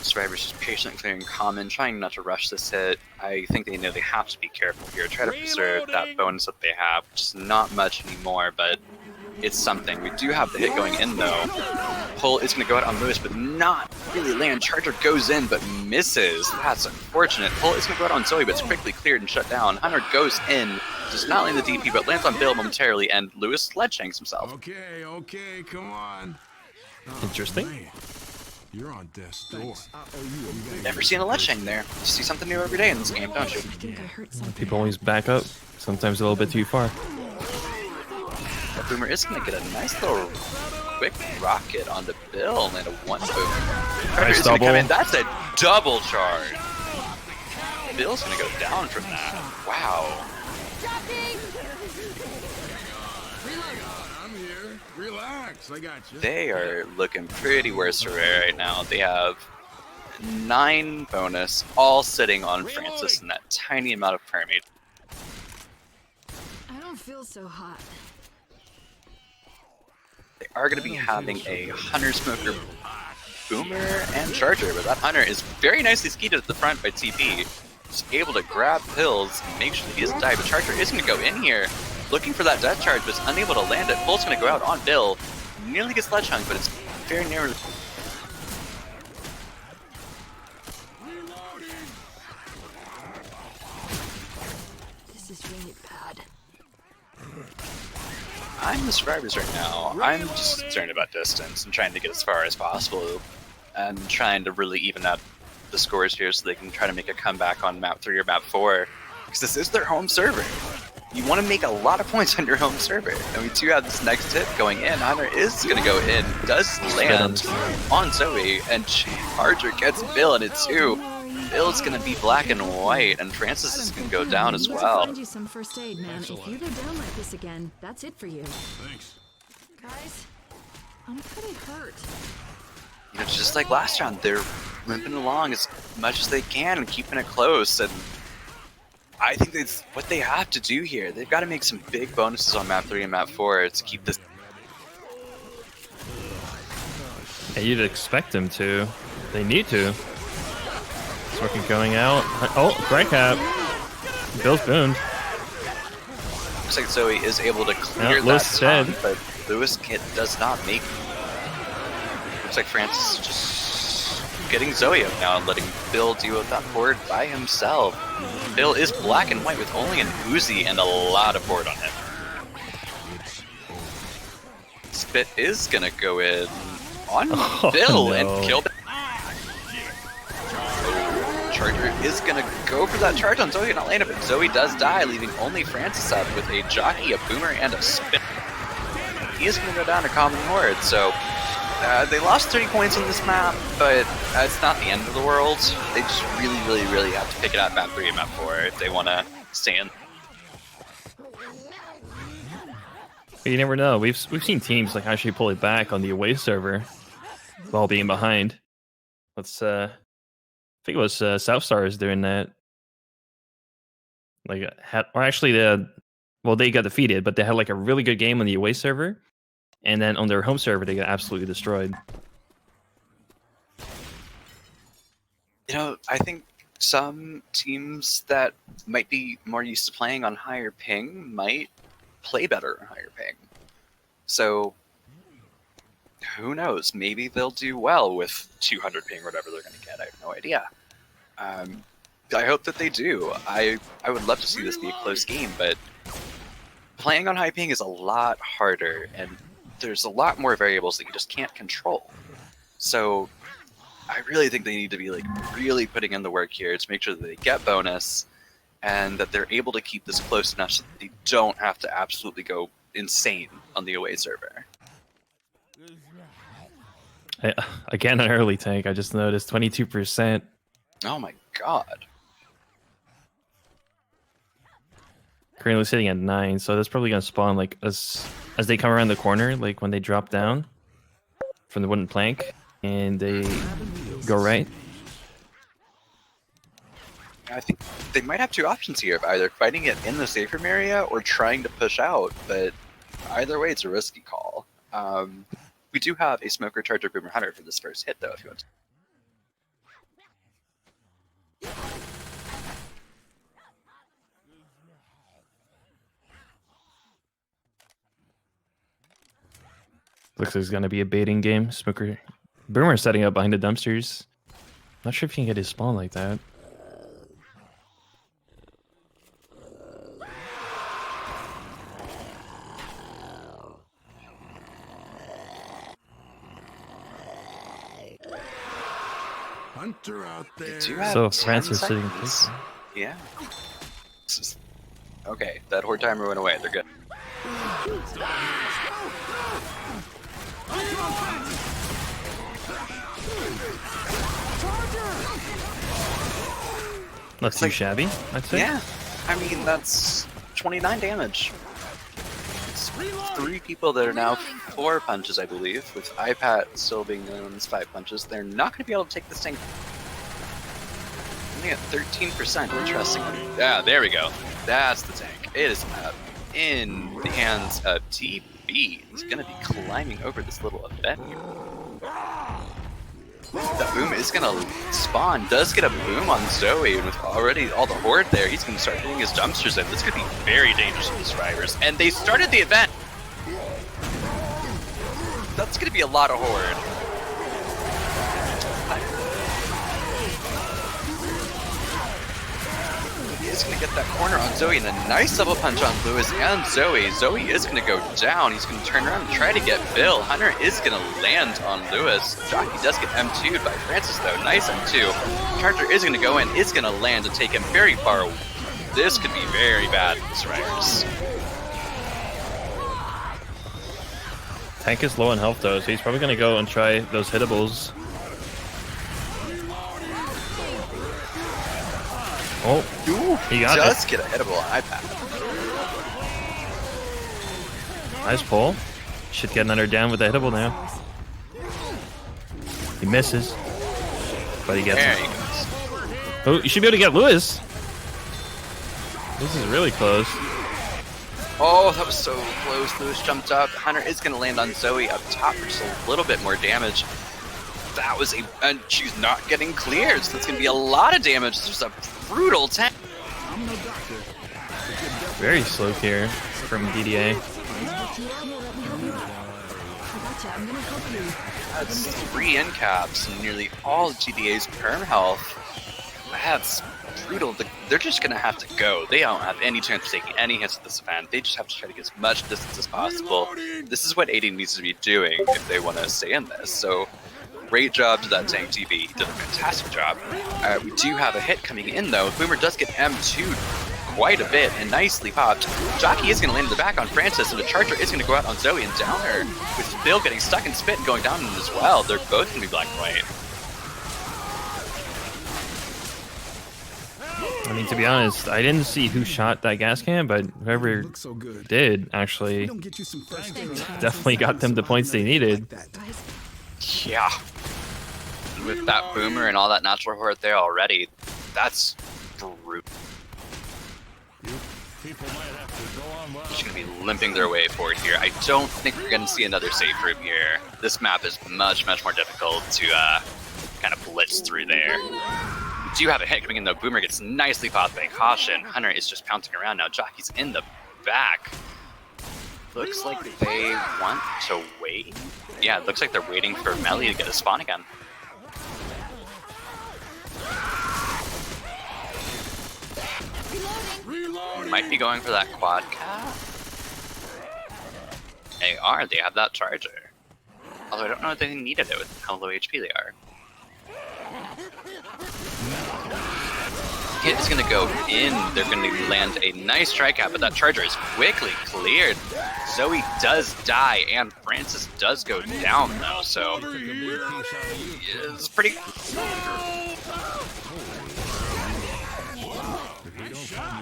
Survivor's just patiently clearing common, trying not to rush this hit. I think they know they have to be careful here, try to preserve that bonus that they have, which is not much anymore, but it's something. We do have the hit going in though. Pull is going to go out on Lewis, but not really land. Charger goes in, but misses. That's unfortunate. Pull is going to go out on Zoe, but it's quickly cleared and shut down. Hunter goes in, does not land the DP, but lands on Bill momentarily, and Lewis ledge-hangs himself. Okay, come on. Oh, Interesting. man. You're on death's door. Never seen a ledge-hang there. You see something new every day in this game, don't you? I think I heard something. People always back up, sometimes a little bit too far. That Boomer is going to get a nice little quick rocket onto Bill and a 1 boom. Charger Nice is going to come double. in. That's a double charge. Bill's going to go down from that. Wow. I'm here. Relax, I got you. They are looking pretty worse for wear right now. They have 9 bonus, all sitting on Francis and that tiny amount of permate. I don't feel so hot. They are going to be having a Hunter Smoker Boomer and Charger, but that Hunter is very nicely skeeted at the front by TP. Just able to grab pills and make sure that he doesn't die, but Charger is going to go in here, looking for that death charge, but is unable to land it. Bull's going to go out on Bill. Nearly gets ledge hung, but it's very narrow. This is really bad. I'm the survivors right now. I'm just concerned about distance and trying to get as far as possible and trying to really even out the scores here so they can try to make a comeback on map 3 or map 4, because this is their home server. You want to make a lot of points on your home server, and we do have this next hit going in. Hunter is going to go in, does land on Zoe, and Charger gets Bill in it too. Bill's going to be black and white, and Francis is going to go down as well. Find you some first aid, man. If you go down like this again, that's it for you. Thanks. Guys, I'm pretty hurt. You know, just like last round, they're limping along as much as they can and keeping it close, and I think that's what they have to do here. They've got to make some big bonuses on map 3 and map 4 to keep this. Yeah, you'd expect them to. They need to. Smoking going out. Oh, right cap. Bill's boomed. Looks like Zoe is able to clear Yeah, that Lewis time, dead. but Lewis does not make it. Looks like Francis is just getting Zoe up now and letting Bill deal with that board by himself. Bill is black and white with only an Uzi and a lot of board on him. Spit is gonna go in on Bill no. and kill. Charger is gonna go for that charge on Zoe and not land it, but Zoe does die, leaving only Francis up with a jockey, a boomer, and a spin. He is gonna go down to common horde, so they lost 30 points on this map, but it's not the end of the world. They just really have to pick it up map 3 and map 4 if they want to stay in. But you never know. We've seen teams like actually pull it back on the away server while being behind. Let's I think it was South Stars doing that. Like or actually they got defeated, but they had like a really good game on the away server, and then on their home server they got absolutely destroyed. You know, I think some teams that might be more used to playing on higher ping might play better on higher ping. So who knows? Maybe they'll do well with 200 ping or whatever they're going to get. I have no idea. I hope that they do. I would love to see this be a close game, but playing on high ping is a lot harder, and there's a lot more variables that you just can't control. So I really think they need to be like really putting in the work here to make sure that they get bonus and that they're able to keep this close enough so that they don't have to absolutely go insane on the away server. Again, an early tank. I just noticed 22%. Oh my god. Currently sitting at 9, so that's probably gonna spawn like as they come around the corner, like when they drop down from the wooden plank and they go right. I think they might have two options here of either fighting it in the safe room area or trying to push out, but either way, it's a risky call. We do have a Smoker Charger Boomer Hunter for this first hit, though, if you want to. Looks like it's gonna be a baiting game. Smoker Boomer setting up behind the dumpsters. Not sure if he can get his spawn like that. Hunter out there. So Francis sitting seconds. Yeah. Okay, that horde timer went away. They're good. Not too shabby, I'd say. Yeah, I mean, that's 29 damage. It's 3 people that are now 4 punches, I believe, with iPad still being known as 5 punches. They're not going to be able to take this thing. Only at 13%, interesting. Yeah, there we go. That's the tank. It is in the hands of TB. He's going to be climbing over this little event here. The boom is going to spawn. Does get a boom on Zoe, and with already all the horde there, he's going to start hitting his dumpsters in. This could be very dangerous for the survivors. And they started the event. That's going to be a lot of horde. He's going to get that corner on Zoe, and a nice double punch on Lewis and Zoe. Zoe is going to go down. He's going to turn around and try to get Bill. Hunter is going to land on Lewis. Jockey does get M2'd by Francis, though. Nice M2. Charger is going to go in, is going to land to take him very far away. This could be very bad for the survivors. Tank is low on health, though, so he's probably going to go and try those hittables. Oh, he got does it. Get a hittable on iPad. Nice pull. Should get another down with the hittable now. He misses, but he gets There it. he goes. Oh, you should be able to get Lewis. This is really close. Oh, that was so close. Lewis jumped up. Hunter is going to land on Zoe up top for just a little bit more damage. That was and she's not getting cleared, so that's going to be a lot of damage. This is a brutal tank. Very slow here from DDA. That's 3 end caps and nearly all of GDA's perm health. That's brutal. They're just going to have to go. They don't have any chance of taking any hits at this event. They just have to try to get as much distance as possible. This is what AD needs to be doing if they want to stay in this. So great job to that tank TB. He did a fantastic job. We do have a hit coming in, though. Boomer does get M2'd quite a bit and nicely popped. Jockey is going to land in the back on Francis, and the Charger is going to go out on Zoe and down her, with Bill getting stuck in spit and going down as well. They're both going to be black and white. I mean, to be honest, I didn't see who shot that gas can, but whoever did actually definitely got them the points they needed. Yeah. With that Boomer and all that natural horde there already, that's brutal. Just going to be limping their way forward here. I don't think we're going to see another safe room here. This map is much, much more difficult to kind of blitz through there. We do have a hit coming in, though. Boomer gets nicely popped by Caution. Hunter is just pouncing around now. Jockey's in the back. Looks like they want to wait. Yeah, it looks like they're waiting for Melly to get a spawn again. Might be going for that quad cap. They are. They have that charger. Although I don't know if they needed it with how low HP they are. Hit is going to go in. They're going to land a nice strike out, but that charger is quickly cleared. Zoe does die, and Francis does go down, though, so it's pretty...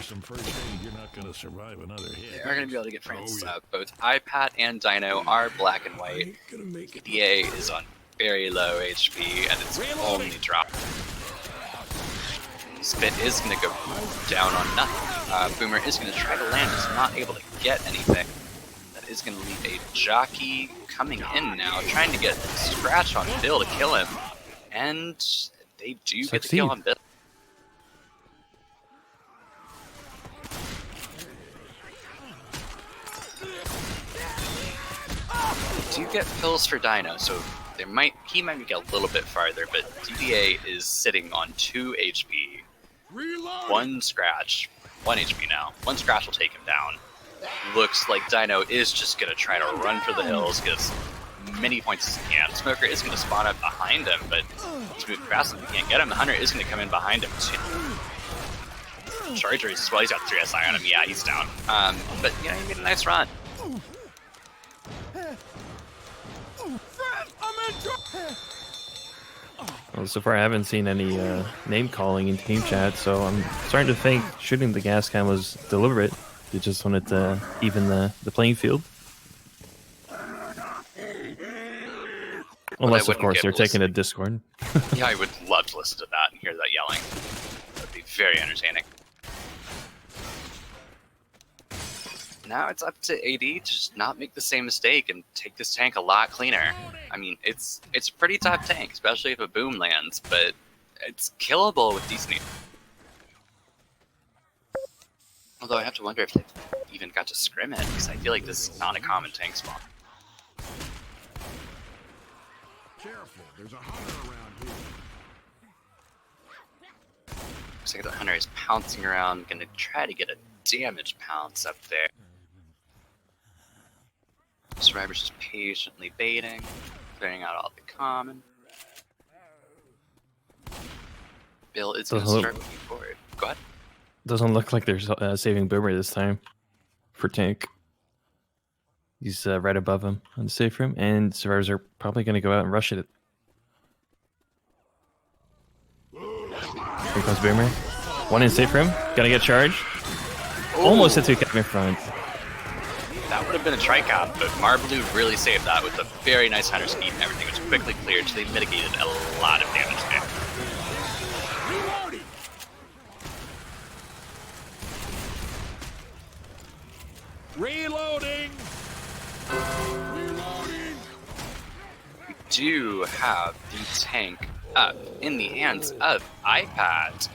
Some first aid, you're not going to survive another hit. They are going to be able to get Francis out. Both iPad and Dino are black and white. DA is on very low HP, and it's only dropped. Spit is going to go down on nothing. Boomer is going to try to land, is not able to get anything. That is going to leave a jockey coming in now, trying to get Scratch on Bill to kill him. And they do get the kill on Bill. Do get pills for Dino, so he might get a little bit farther, but DDA is sitting on 2 HP. One Scratch, 1 HP now. One Scratch will take him down. Looks like Dino is just going to try to run for the hills, get as many points as he can. Smoker is going to spawn up behind him, but he's moving fast and he can't get him. The Hunter is going to come in behind him too. Charger is, well, he's got 3 SI on him. Yeah, he's down. But, you know, he made a nice run. Well, so far I haven't seen any name calling in team chat, so I'm starting to think shooting the gas can was deliberate. They just wanted to even the playing field. Unless, of course, they're taking a Discord. Yeah, I would love to listen to that and hear that yelling. That would be very entertaining. Now it's up to AD to just not make the same mistake and take this tank a lot cleaner. I mean, it's a pretty tough tank, especially if a boom lands, but it's killable with decent. Although I have to wonder if they even got to scrim it, because I feel like this is not a common tank spawn. Careful, there's a hunter around here. Looks like the Hunter is pouncing around, gonna try to get a damage pounce up there. Survivor's just patiently baiting, clearing out all the common. Bill is going to start moving forward. Go ahead. Doesn't look like they're saving Boomer this time for tank. He's right above him on the safe room, and survivors are probably going to go out and rush it. Here comes Boomer. One in safe room. Gonna get charged. Almost hit 2 cap in front. That would have been a tri-cap, but Marblue really saved that with a very nice Hunter speed and everything was quickly cleared, so they mitigated a lot of damage there. Reloading! Reloading! We do have the tank up in the hands of iPad.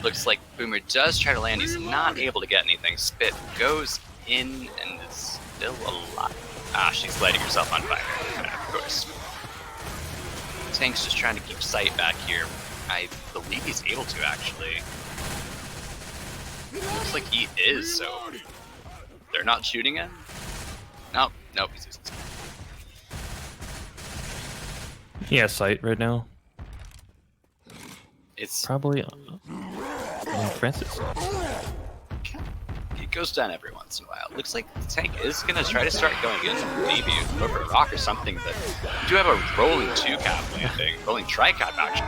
Looks like Boomer does try to land. He's not able to get anything. Spit goes in and is still alive. Ah, she's lighting herself on fire. Of course. Tank's just trying to keep sight back here. I believe he's able to, actually. Looks like he is, so... They're not shooting him? Nope, he's using sight. He has sight right now. It's... Probably Francis. It goes down every once in a while. Looks like the tank is going to try to start going in, maybe over a rock or something, but we do have a rolling 2-cap landing, rolling tri-cap action.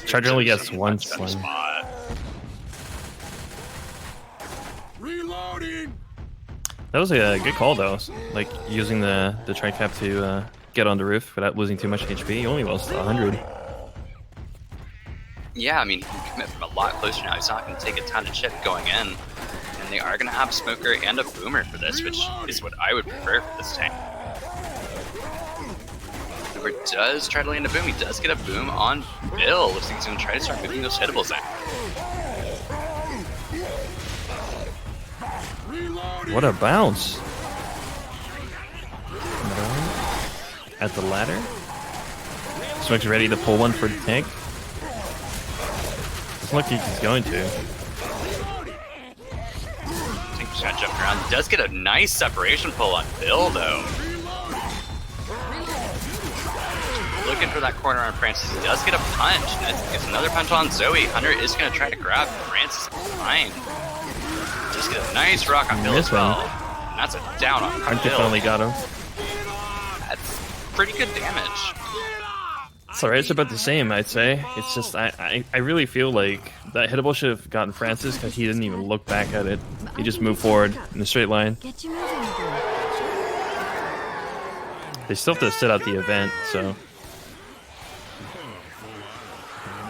Charger only gets one sling. Reloading! That was a good call, though. Like, using the tri-cap to get on the roof without losing too much HP. He only lost 100. Yeah, I mean, he can commit from a lot closer now. He's not going to take a ton of chip going in. And they are going to have Smoker and a Boomer for this, which is what I would prefer for this tank. Boomer does try to land a boom. He does get a boom on Bill. Looks like he's going to try to start moving those hittables in. What a bounce. at the ladder. Smoke's ready to pull one for the tank. Doesn't look like he's going to. Tank's gonna jump around. Does get a nice separation pull on Bill though. Looking for that corner on Francis. He does get a punch. Gets another punch on Zoe. Hunter is going to try to grab Francis behind. Just get a nice rock on Bill as well. And that's a down on Hunter Bill. finally got him. That's pretty good damage. It's alright, it's about the same, I'd say. It's just, I really feel like that hittable should have gotten Francis because he didn't even look back at it. He just moved forward in a straight line. Get you moving again. They still have to sit out the event, so.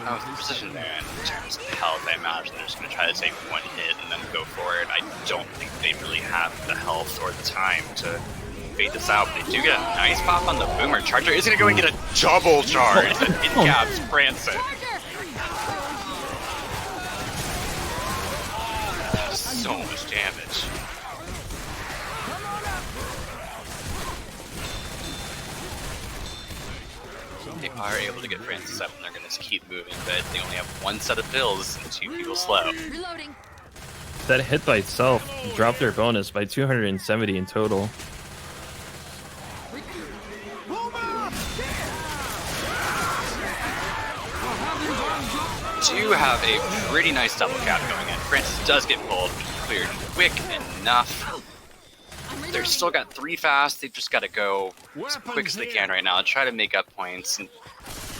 With the precision there, in terms of health, I imagine they're just going to try to take one hit and then go for it. I don't think they really have the health or the time to bait this out. They do get a nice pop on the Boomer. Charger is going to go and get a double charge that in-caps Francis. So much damage. They are able to get Francis up and they're going to keep moving, but they only have one set of fills and 2 people slow. Reloading. That hit by itself dropped their bonus by 270 in total. Do have a pretty nice double cap going in. Francis does get pulled, cleared quick enough. They've still got 3 fast. They've just got to go as quick as they can right now and try to make up points and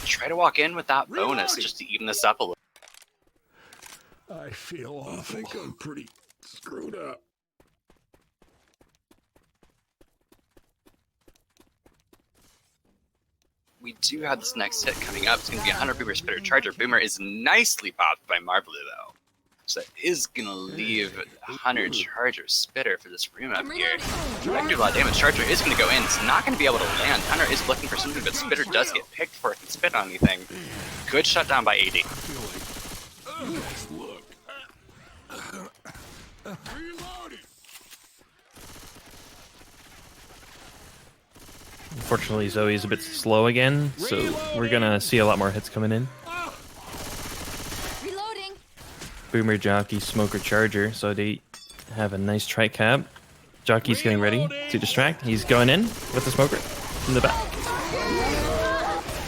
try to walk in with that bonus just to even this up a little. I feel awful. I think I'm pretty screwed up. We do have this next hit coming up. It's going to be a 100 Boomer Spitter Charger. Boomer is nicely popped by Marbleu, though. So that is going to leave 100 Charger Spitter for this room up here. That can do a lot of damage. Charger is going to go in. It's not going to be able to land. Hunter is looking for something, but Spitter does get picked before it can spit on anything. Good shutdown by AD. Let's look. Reloading. Unfortunately, Zoe's a bit slow again, so we're gonna see a lot more hits coming in. Reloading. Boomer, Jockey, Smoker, Charger, so they have a nice tri-cap. Jockey's getting ready to distract. He's going in with the Smoker in the back.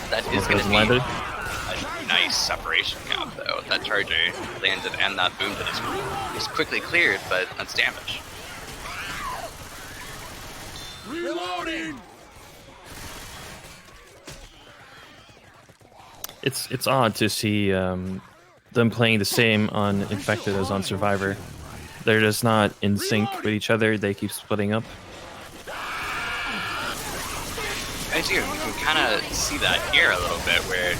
That is going to be a nice separation cap, though. That Charger landed and that boom that is quickly cleared, but that's damage. Reloading. It's odd to see them playing the same on Infected as on Survivor. They're just not in sync with each other. They keep splitting up. I do. You can kind of see that here a little bit, where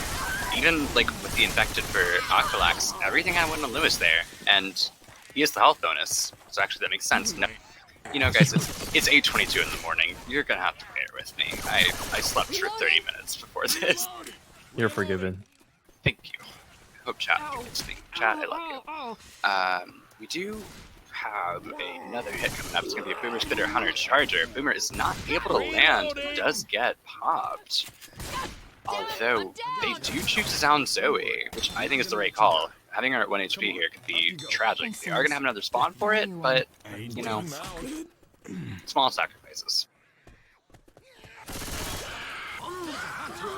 even like with the Infected for Aquilax, everything I went on Lewis there, and he has the health bonus, so actually that makes sense. No, you know, guys, it's 8:22 in the morning. You're gonna have to bear with me. I slept for 30 minutes before this. You're forgiven. Thank you. I hope chat forgives me. Chat, I love you. We do have another hit coming up. It's going to be a Boomer Spitter Hunter Charger. Boomer is not able to land, but does get popped. Although, they do choose to sound Zoe, which I think is the right call. Having her at 1 HP here could be tragic. They are going to have another spawn for it, but, you know, small sacrifices.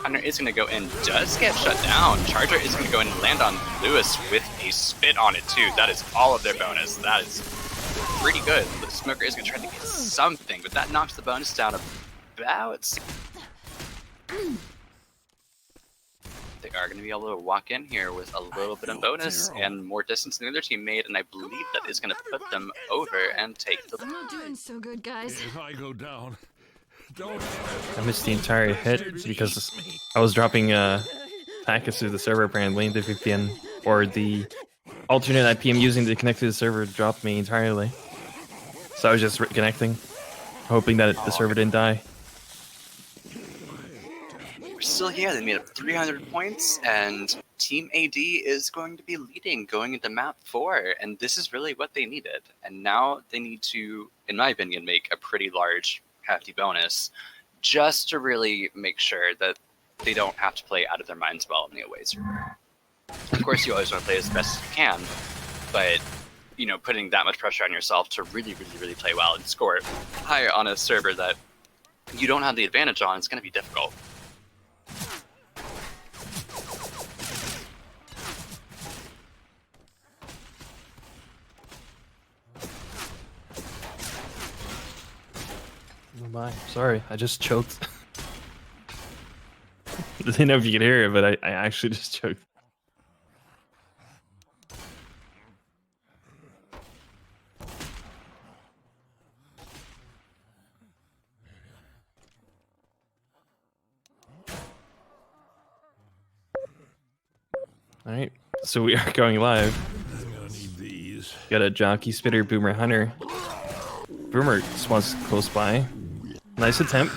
Hunter is going to go in, does get shut down. Charger is going to go in and land on Lewis with a spit on it too. That is all of their bonus. That is pretty good. The Smoker is going to try to get something, but that knocks the bonus down about 6. They are going to be able to walk in here with a little bit of bonus and more distance than the other team made, and I believe that is going to put them over and take the... I'm not doing so good, guys. If I go down, don't. I missed the entire hit because I was dropping packets through the server apparently. The VPN or the alternate IP I'm using to connect to the server dropped me entirely. So I was just reconnecting, hoping that the server didn't die. We're still here. They made up 300 points, and Team AD is going to be leading going into map 4, and this is really what they needed. And now they need to, in my opinion, make a pretty large, hefty bonus just to really make sure that they don't have to play out of their minds well in the away server. Of course, you always want to play as best as you can, but you know, putting that much pressure on yourself to really play well and score high on a server that you don't have the advantage on, it's going to be difficult. Oh my, sorry, I just choked. I didn't know if you could hear it, but I actually just choked. Alright, so we are going live. I'm gonna need these. Got a jockey, spitter, boomer, hunter. Boomer spawns close by. Nice attempt.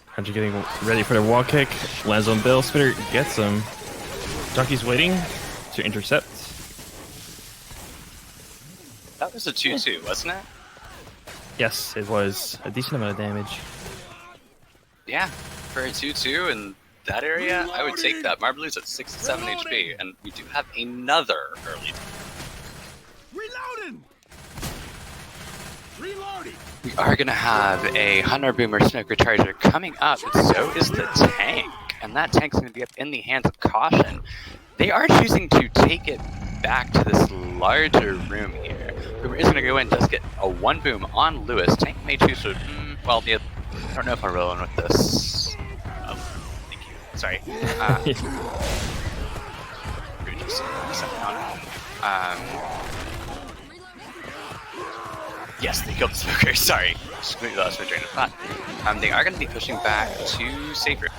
Hunter getting ready for the wall kick. Lands on Bill. Spitter gets him. Jockey's waiting to intercept. That was a 2-2, wasn't it? Yes, it was a decent amount of damage. Yeah, for a 2-2 in that area, I would take that. Marblu's at 67 HP, and we do have another early. Reloading! Reloading! We are going to have a Hunter Boomer Smoker Charger coming up, but so is the tank. And that tank's going to be up in the hands of Caution. They are choosing to take it back to this larger room here. Boomer is going to go in, does get a 1 boom on Lewis. Tank may choose to, well, yeah, I don't know if I'm rolling with this. Oh, thank you. Sorry. Yes, they killed the smoker. Sorry. Just completely lost my train of thought. They are going to be pushing back to safe room.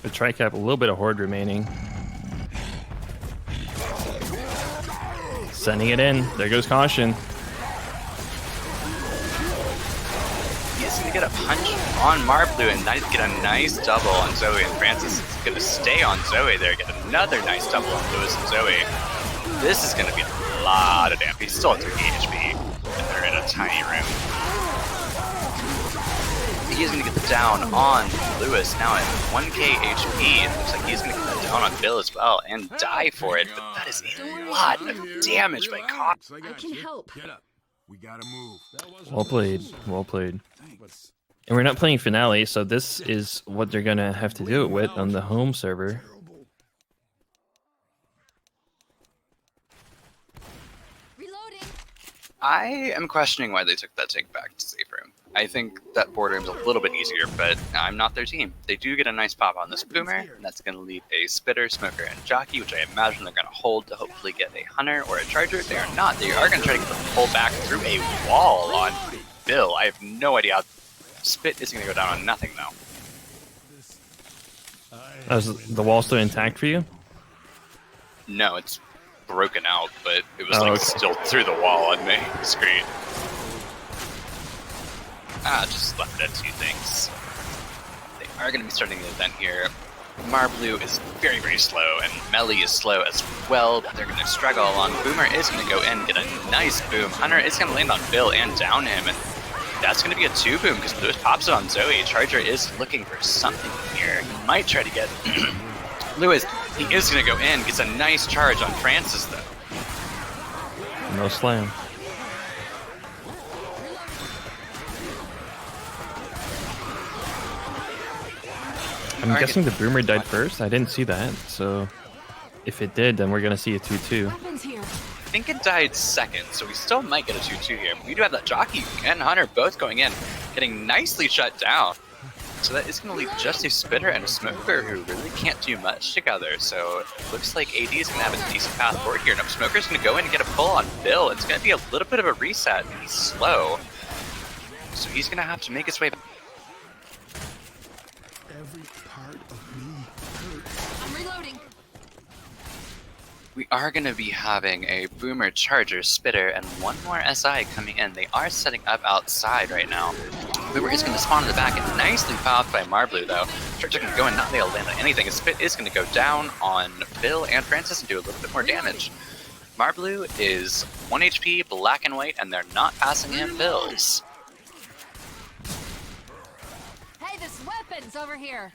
The tricap, a little bit of horde remaining. Sending it in. There goes Caution. He's going to get a punch on Marblu and get a nice double on Zoe, and Francis is going to stay on Zoe there, get another nice double on Lewis and Zoe. This is going to be a lot of damage. He's still at 3 HP, and they're in a tiny room. He's going to get the down on Lewis now at 1k HP. It looks like he's going to get the down on Bill as well and die for it, but that is a lot of damage by Cox. I can help. Get up. We gotta move. Well played. Well played. And we're not playing Finale, so this is what they're going to have to do it with on the home server. Reloading. I am questioning why they took that tank back to safe room. I think that board room's a little bit easier, but I'm not their team. They do get a nice pop on this Boomer, and that's going to leave a Spitter, Smoker, and Jockey, which I imagine they're going to hold to hopefully get a Hunter or a Charger. They are not. They are going to try to get the pull back through a wall on Bill. I have no idea how Spit is going to go down on nothing, though. Is the wall still intact for you? No, it's broken out, but it was still through the wall on my screen. Just left it at 2 things. They are going to be starting the event here. Marblu is very, very slow, and Melly is slow as well, but they're going to struggle along. Boomer is going to go in and get a nice boom. Hunter is going to land on Bill and down him, and that's going to be a 2 boom because Lewis pops it on Zoe. Charger is looking for something here. He might try to get Lewis. He is going to go in, gets a nice charge on Francis, though. No slam. I'm guessing the Boomer died first. I didn't see that, so if it did, then we're gonna see a 2-2. Weapons here. I think it died second, so we still might get a 2-2 here. We do have that Jockey and Hunter both going in, getting nicely shut down. So that is going to leave just a Spitter and a Smoker who really can't do much together. So it looks like AD is going to have a decent path forward here. And Smoker's going to go in and get a pull on Bill. It's going to be a little bit of a reset. He's slow, so he's going to have to make his way back. Every part of me hurts. I'm reloading. We are going to be having a Boomer, Charger, Spitter, and one more SI coming in. They are setting up outside right now. Boomer is going to spawn in the back and nicely popped by Marblu though. Charger can go and not be able to land on anything. His spit is going to go down on Bill and Francis and do a little bit more damage. Marblu is 1 HP, black and white, and they're not passing him Bills. Hey, this weapon's over here.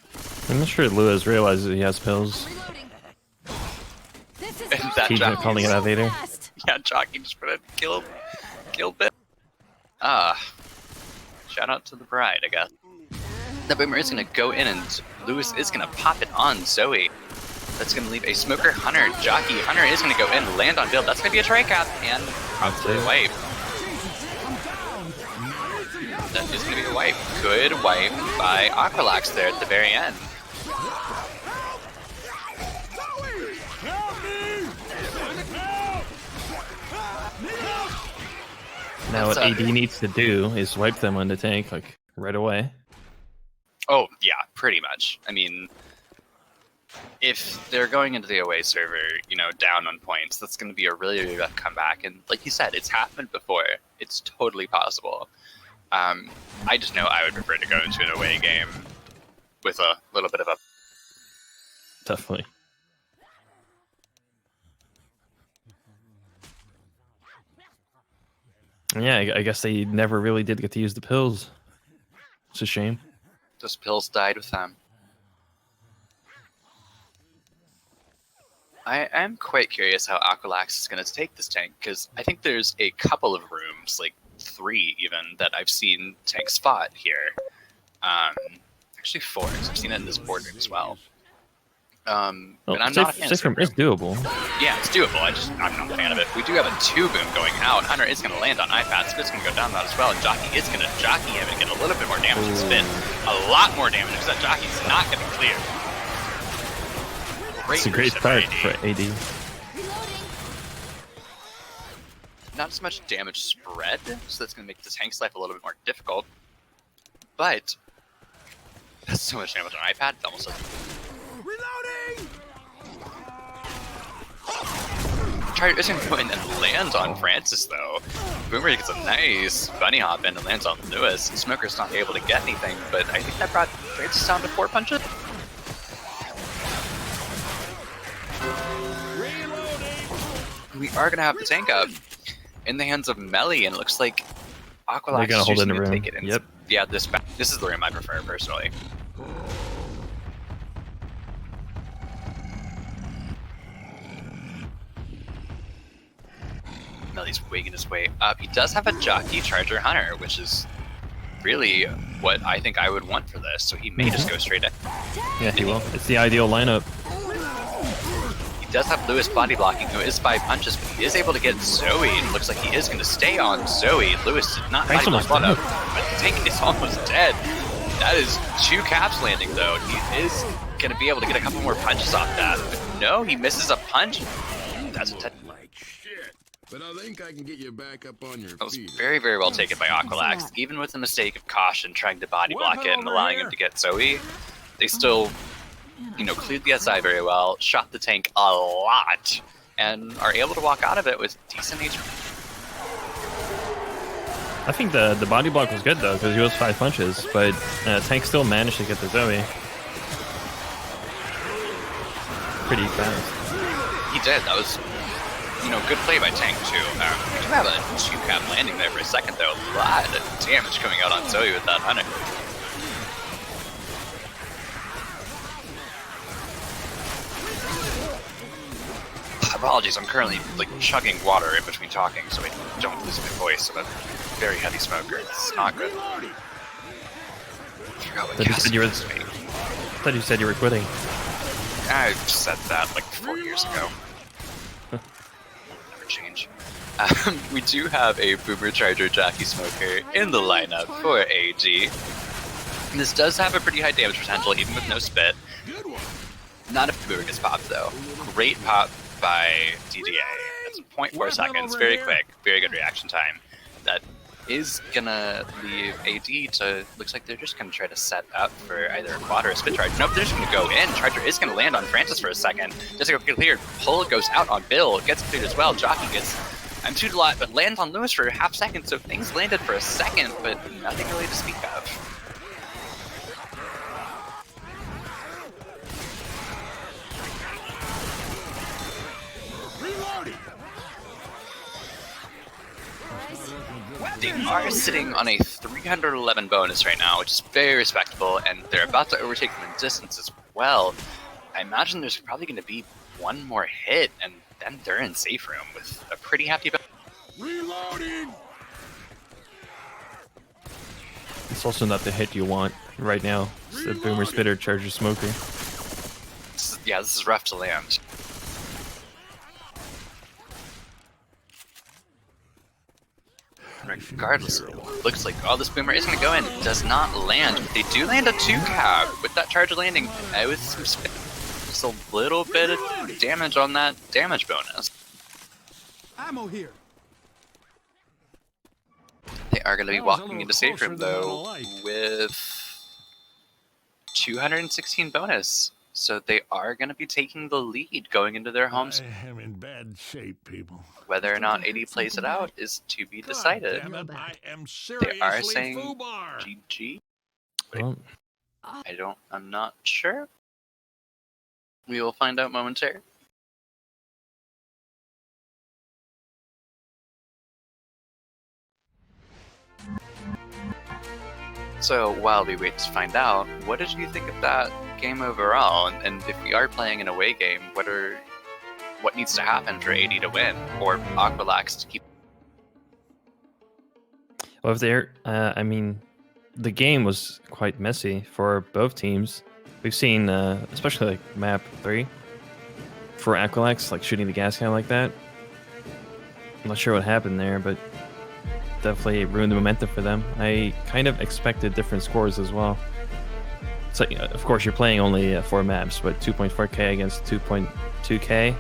I'm not sure Lewis realizes he has pills. Reloading. This is And that He's jockey calling it out later. fast. Yeah, Jockey just put it kill Bill. Shout out to the bride, I guess. The Boomer is going to go in and Lewis is going to pop it on Zoe. That's going to leave a Smoker Hunter. Jockey Hunter is going to go in and land on Bill. That's going to be a try cap and probably a wipe. That is going to be a wipe. Good wipe by Aquilax there at the very end. Now what AD needs to do is wipe them on the tank, like, right away. Oh, yeah, pretty much. I mean, if they're going into the away server, you know, down on points, that's going to be a really, really rough comeback. And like you said, it's happened before. It's totally possible. I just know I would prefer to go into an away game with a little bit of a... Definitely. Yeah, I guess they never really did get to use the pills. It's a shame. Those pills died with them. I am quite curious how Aquilax is going to take this tank, because I think there's a couple of rooms, like 3 even, that I've seen tanks spot here. Actually 4, because I've seen it in this board room as well. And I'm not a fan of Safe room is doable. Yeah, it's doable. I'm not a fan of it. We do have a 2-boom going out. Hunter is going to land on iPad. Spit's going to go down that as well. And Jockey is going to jockey him and get a little bit more damage than Spit. A lot more damage because that Jockey's not getting clear. It's a great start for AD. Not as much damage spread, so that's going to make the tank's life a little bit more difficult. But that's so much damage on iPad, it almost doesn't. Reloading! Charger is going to go in and land on Francis, though. Boomer gets a nice bunny hop in and lands on Lewis. Smoker's not able to get anything, but I think that brought Francis down to 4 punches. We are going to have the tank up in the hands of Melly, and it looks like Aquilax They're gonna hold it in the room. take it in. Yep. Yeah, this is the room I prefer, personally. Melly's wigging his way up. He does have a Jockey Charger Hunter, which is really what I think I would want for this, so he may just go straight in. Yeah, he will. It's the ideal lineup. He does have Lewis body blocking, who is 5 punches, but he is able to get Zoe, and it looks like he is going to stay on Zoe. Lewis did not body block one up, but the tank is almost dead. That is 2 caps landing, though. He is going to be able to get a couple more punches off that, but no, he misses a punch. That's a Like shit. But I think I can get you back up on your That was feet. very, very well taken by Aquilax. Even with the mistake of caution trying to body block it and allowing him to get Zoe, they still, you know, cleared the SI very well, shot the tank a lot, and are able to walk out of it with decent HP. I think the body block was good though, because he was 5 punches, but Tank still managed to get the Zoe. Pretty fast. He did. That was, you know, good play by Tank too. We do have a 2-cap landing there for a second though. A lot of damage coming out on Zoe with that Hunter. Apologies, I'm currently like chugging water in between talking so I don't lose my voice. I'm a very heavy smoker. It's not good. I forgot what gas was me. I thought you said you were quitting. I said that like 4 years ago. Never change. We do have a Boomer Charger Jockey Smoker in the lineup for AG. And this does have a pretty high damage potential even with no spit. Not if the Boomer gets popped though. Great pop by DDA. That's 0.4 seconds. Very quick. Very good reaction time. That is gonna leave AD to, looks like they're just gonna try to set up for either a quad or a spit charge. Nope, they're just gonna go in. Charger is gonna land on Francis for a second. Just to go cleared. Pull goes out on Bill. Gets cleared as well. Jockey gets I'm shooting a lot, but lands on Lewis for a half second, so things landed for a second, but nothing really to speak of. Reloading. They are sitting on a 311 bonus right now, which is very respectable, and they're about to overtake them in distance as well. I imagine there's probably going to be one more hit, and then they're in safe room with a pretty hefty bonus. Reloading. It's also not the hit you want right now. It's the Boomer Spitter Charger Smoker. Yeah, this is rough to land. Regardless, it looks like this Boomer is going to go in. It does not land. They do land a 2-cab with that charge landing. With some spin. Just a little bit of damage on that damage bonus. Ammo here. They are going to be That was a walking little into safe room, closer than though, I like. with 216 bonus. So they are going to be taking the lead going into their homes. I am in bad shape, people. Whether or think not I heard AD plays it something out bad. is to be God decided. damn it, Real I bad. am They seriously are saying foobar. GG. Well, I'm not sure. We will find out momentarily. So while we wait to find out, what did you think of that game overall? And if we are playing an away game, what needs to happen for AD to win, or Aquilax to keep? well, if they're, I mean, the game was quite messy for both teams. We've seen, especially like map 3 for Aquilax, like shooting the gas can like that. I'm not sure what happened there, but definitely ruined the momentum for them. I kind of expected different scores as well. So, of course, you're playing only 4 maps, but 2.4k against 2.2k.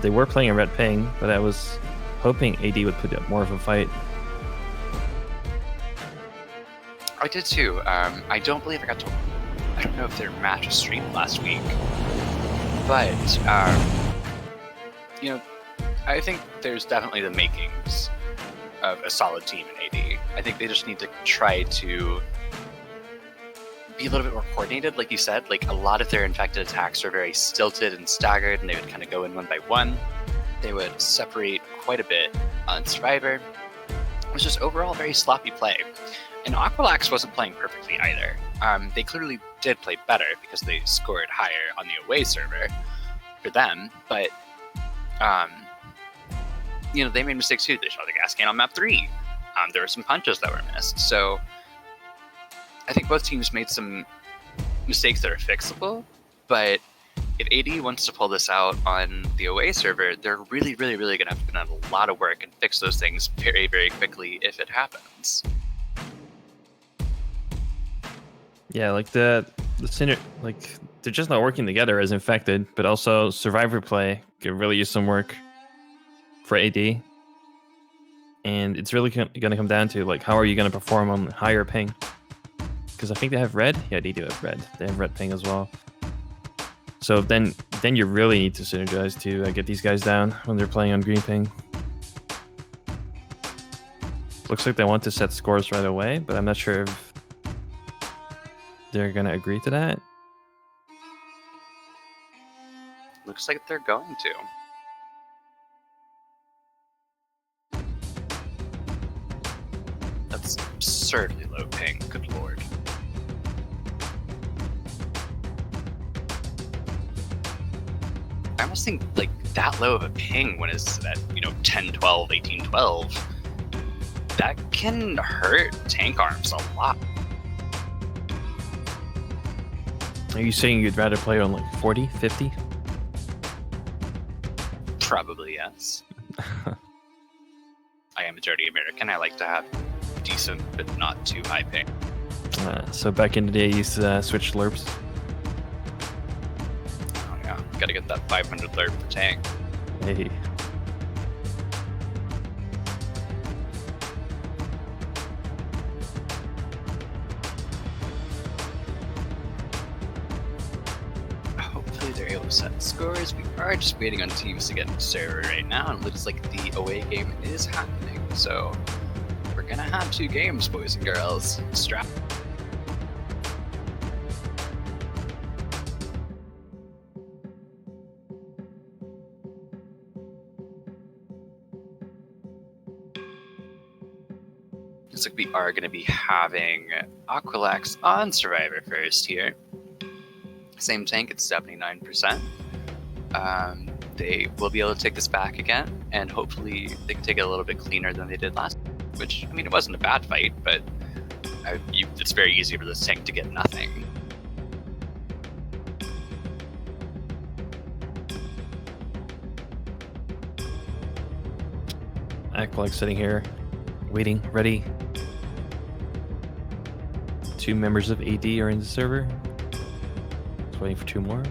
They were playing a red ping, but I was hoping AD would put up more of a fight. I did too. I don't believe I got to. I don't know if their match was streamed last week, but I think there's definitely the makings of a solid team in AD. I think they just need to try to be a little bit more coordinated, like you said. Like, a lot of their infected attacks are very stilted and staggered, and they would kind of go in one by one. They would separate quite a bit on Survivor. It was just overall very sloppy play. And Aquilax wasn't playing perfectly either. They clearly did play better because they scored higher on the away server for them, but they made mistakes too. They shot the gas can on map 3. There were some punches that were missed. So I think both teams made some mistakes that are fixable, but if AD wants to pull this out on the away server, they're really, really, really going to have to put in a lot of work and fix those things very, very quickly if it happens. Yeah, like the like they're just not working together as infected, but also Survivor play could really use some work for AD. And it's really going to come down to, like, how are you going to perform on higher ping? Because I think they have red. Yeah, they do have red. They have red ping as well. So then you really need to synergize to get these guys down when they're playing on green ping. Looks like they want to set scores right away, but I'm not sure if they're going to agree to that. Looks like they're going to. That's absurdly low ping, good lord. I almost think, like, that low of a ping when it's at, 10, 12, 18, 12, that can hurt tank arms a lot. Are you saying you'd rather play on like 40, 50? Probably, yes. I am majority American. I like to have decent, but not too high ping. So back in the day, you used to switch lerps. Oh yeah, gotta get that 500 lerp per tank. Hey. Hopefully they're able set scores. We are just waiting on teams to get into server right now, and it looks like the away game is happening. So we're gonna have 2 games, boys and girls. Strap. Looks like we are going to be having Aquilax on Survivor first here. Same tank at 79%. They will be able to take this back again, and hopefully they can take it a little bit cleaner than they did last. Which, I mean, it wasn't a bad fight, but it's very easy for this tank to get nothing. Aquilax sitting here, waiting, ready. 2 members of AD are in the server. Just waiting for 2 more.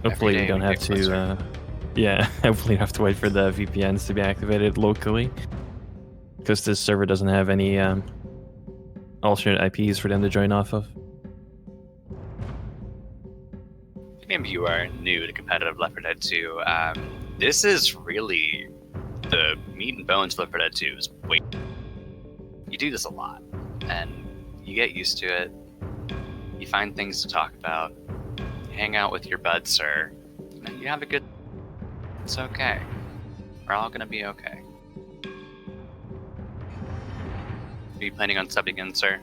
Hopefully we don't have to. Yeah, hopefully you have to wait for the VPNs to be activated locally, because this server doesn't have any alternate IPs for them to join off of. If any of you are new to competitive Left 4 Dead 2, this is really the meat and bones of Left 4 Dead 2. Is wait. You do this a lot, and you get used to it. You find things to talk about. You hang out with your buds, sir, and you have a good. It's okay. We're all gonna be okay. Are you planning on subbing in, sir?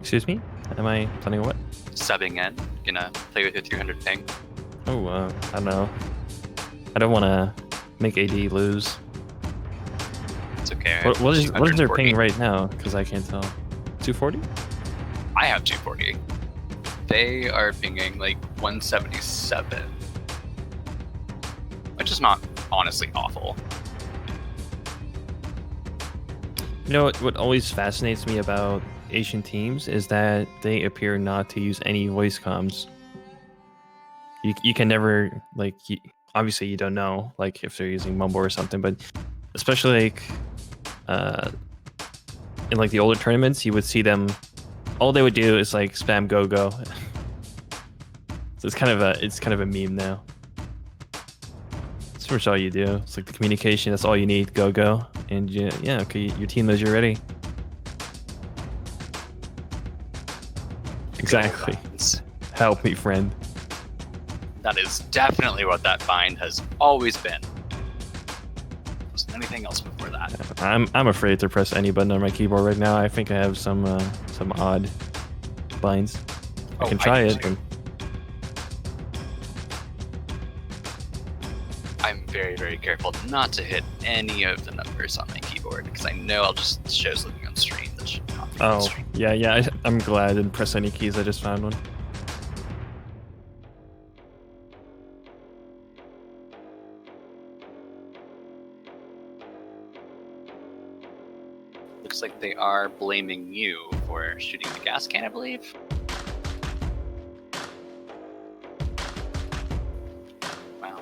Excuse me? Am I planning on what? Subbing in. Gonna play with your 300 ping. Oh, I don't know. I don't want to make AD lose. It's okay. What is their ping right now? Because I can't tell. 240? I have 240. They are pinging like 177. Which is not honestly awful. You know what always fascinates me about Asian teams is that they appear not to use any voice comms. You can never, like, obviously you don't know, like, if they're using Mumble or something, but especially like in like the older tournaments, you would see them, all they would do is like spam go. So it's kind of a meme now. That's pretty much all you do. It's like the communication, that's all you need, go, and yeah, okay, your team knows you're ready. Exactly. Help me, friend. That is definitely what that bind has always been. Wasn't anything else before that. I'm afraid to press any button on my keyboard right now. I think I have some odd binds. I can try it. But... I'm very, very careful not to hit any of the numbers on my keyboard, because I know I'll just show something on stream that should not be on stream. Yeah. I'm glad I didn't press any keys. I just found one. Looks like they are blaming you for shooting the gas can, I believe. Wow.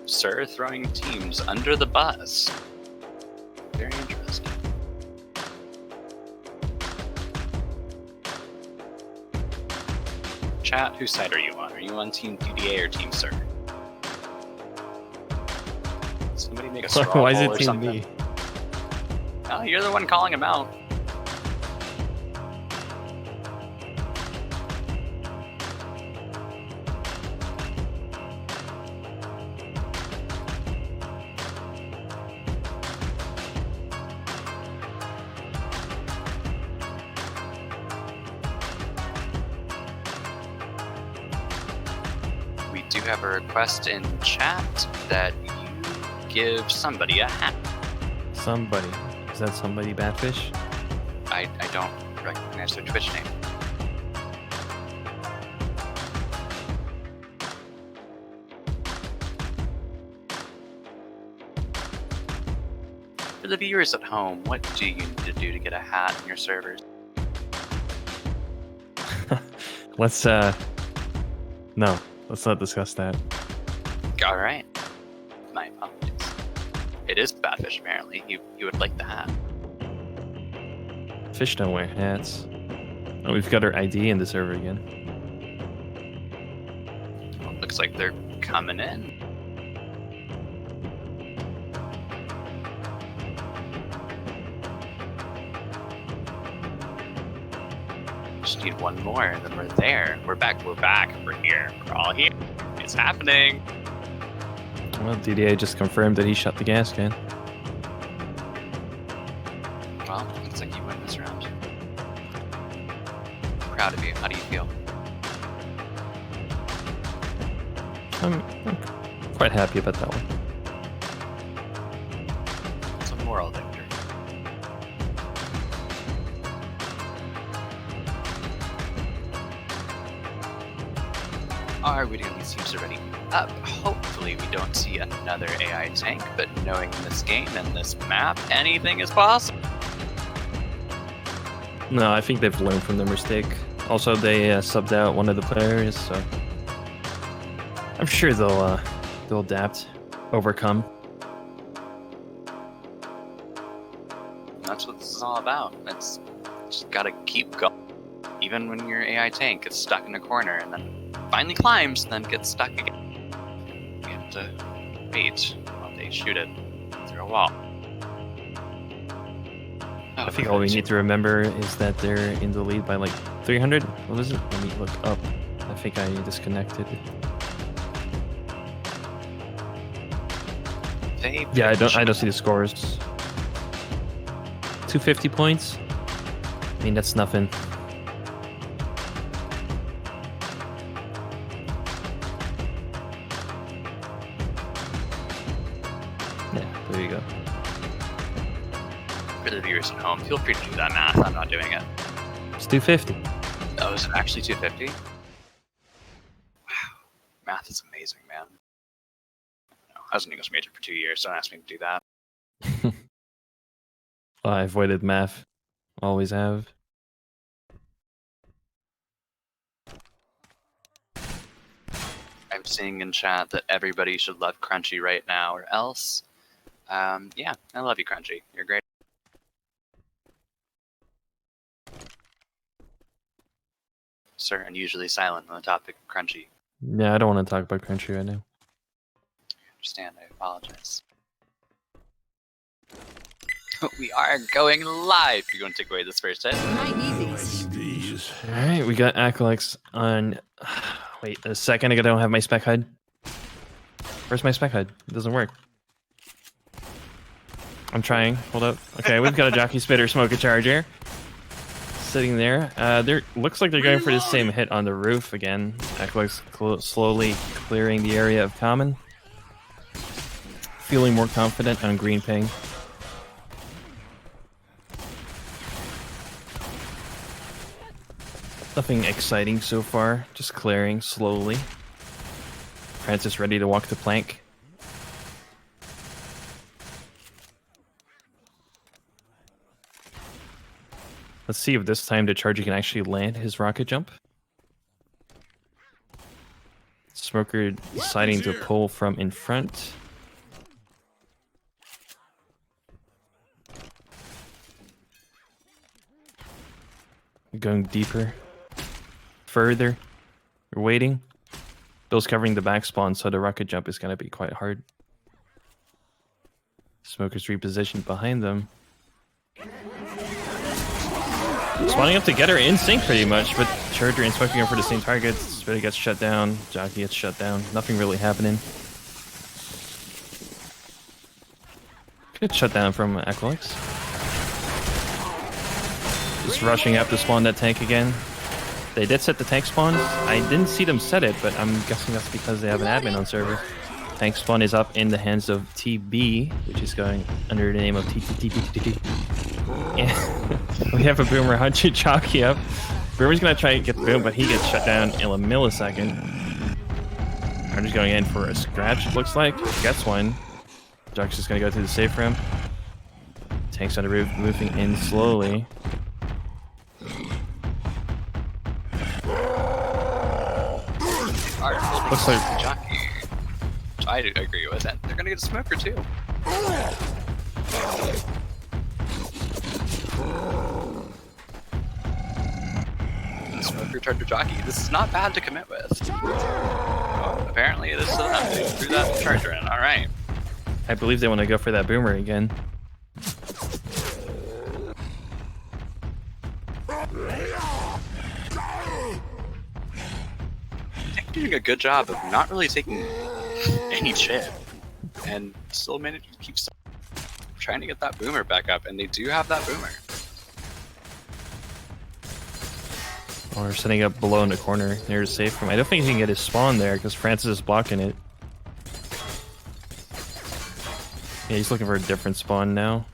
Sir throwing teams under the bus. Very interesting. Chat, whose side are you on? Are you on Team DDA or Team Sir? Somebody make a straw Why is poll it or Team something. me? Oh, you're the one calling him out. We do have a request in chat that you give somebody a hat. Somebody. Is that somebody Batfish? I don't recognize their Twitch name. For the viewers at home, what do you need to do to get a hat in your servers? Let's not discuss that. Alright. My apologies. It is Batfish, apparently. You would like the hat. Fish don't wear hats. Oh, we've got our ID in the server again. Well, looks like they're coming in. Just need one more, and then we're there. We're back. We're back. We're here. We're all here. It's happening. Well, DDA just confirmed that he shot the gas can. Well, looks like you win this round. Proud of you. How do you feel? I'm quite happy about that one. It's a moral victory. Our video seems already up. Hopefully we don't see another AI tank, but knowing this game and this map, anything is possible. No, I think they've learned from their mistake. Also, they subbed out one of the players, so I'm sure they'll adapt, overcome. And that's what this is all about. It's just gotta keep going. Even when your AI tank gets stuck in a corner and then finally climbs, then gets stuck again. You have to wait while they shoot it through a wall. I think all we need to remember is that they're in the lead by like 300. What is it? Let me look up. I think I disconnected. Yeah, I don't see the scores. 250 points. I mean, that's nothing. Yeah, there you go. For the viewers at home, feel free to do that math. I'm not doing it. It's 250. Oh, is it actually 250? Wow. Math is amazing, man. No, I was an English major for 2 years, so don't ask me to do that. I avoided math. Always have. I'm seeing in chat that everybody should love Crunchy right now, or else. Yeah, I love you, Crunchy. You're great. Sir, unusually silent on the topic of Crunchy. Yeah, I don't want to talk about Crunchy right now. I understand, I apologize. We are going live! You're going to take away this first hit. Might need these. These. Alright, we got Aquilax on... Wait, a second ago I don't have my spec HUD. Where's my spec HUD? It doesn't work. I'm trying. Hold up. Okay, we've got a Jockey Spitter Smoker Charger. Sitting there. Looks like they're going for the same hit on the roof again. Aquilax slowly clearing the area of common. Feeling more confident on green ping. Nothing exciting so far, just clearing slowly. Francis ready to walk the plank. Let's see if this time the Charger can actually land his rocket jump. Smoker deciding to pull from in front. Going deeper. Further. We're waiting. Bill's covering the back spawn, so the rocket jump is going to be quite hard. Smoker's repositioned behind them. Spawning up together in sync pretty much, but Charger and Smoker going for the same targets. Spitter gets shut down. Jockey gets shut down. Nothing really happening. Good shutdown from Aquilax. Just rushing up to spawn that tank again. They did set the tank spawn. I didn't see them set it, but I'm guessing that's because they have an admin on server. Tank spawn is up in the hands of TB, which is going under the name of TTTTTT. And we have a Boomer Hunter Jockey up. Boomer's gonna try and get the boom, but he gets shut down in a millisecond. I'm just going in for a scratch, it looks like. Gets one. Jockey's just gonna go to the safe room. Tank's on the roof, moving in slowly. Looks like Jockey. I agree with that. They're gonna get a Smoker too. Smoker Charger Jockey. This is not bad to commit with. Oh, apparently it is still them. They threw that Charger in. Alright. I believe they want to go for that boomer again. They're doing a good job of not really taking any chip. And still managing to keep trying to get that boomer back up. And they do have that boomer. Or setting up below in the corner near his safe room. I don't think he can get his spawn there because Francis is blocking it. Yeah, he's looking for a different spawn now.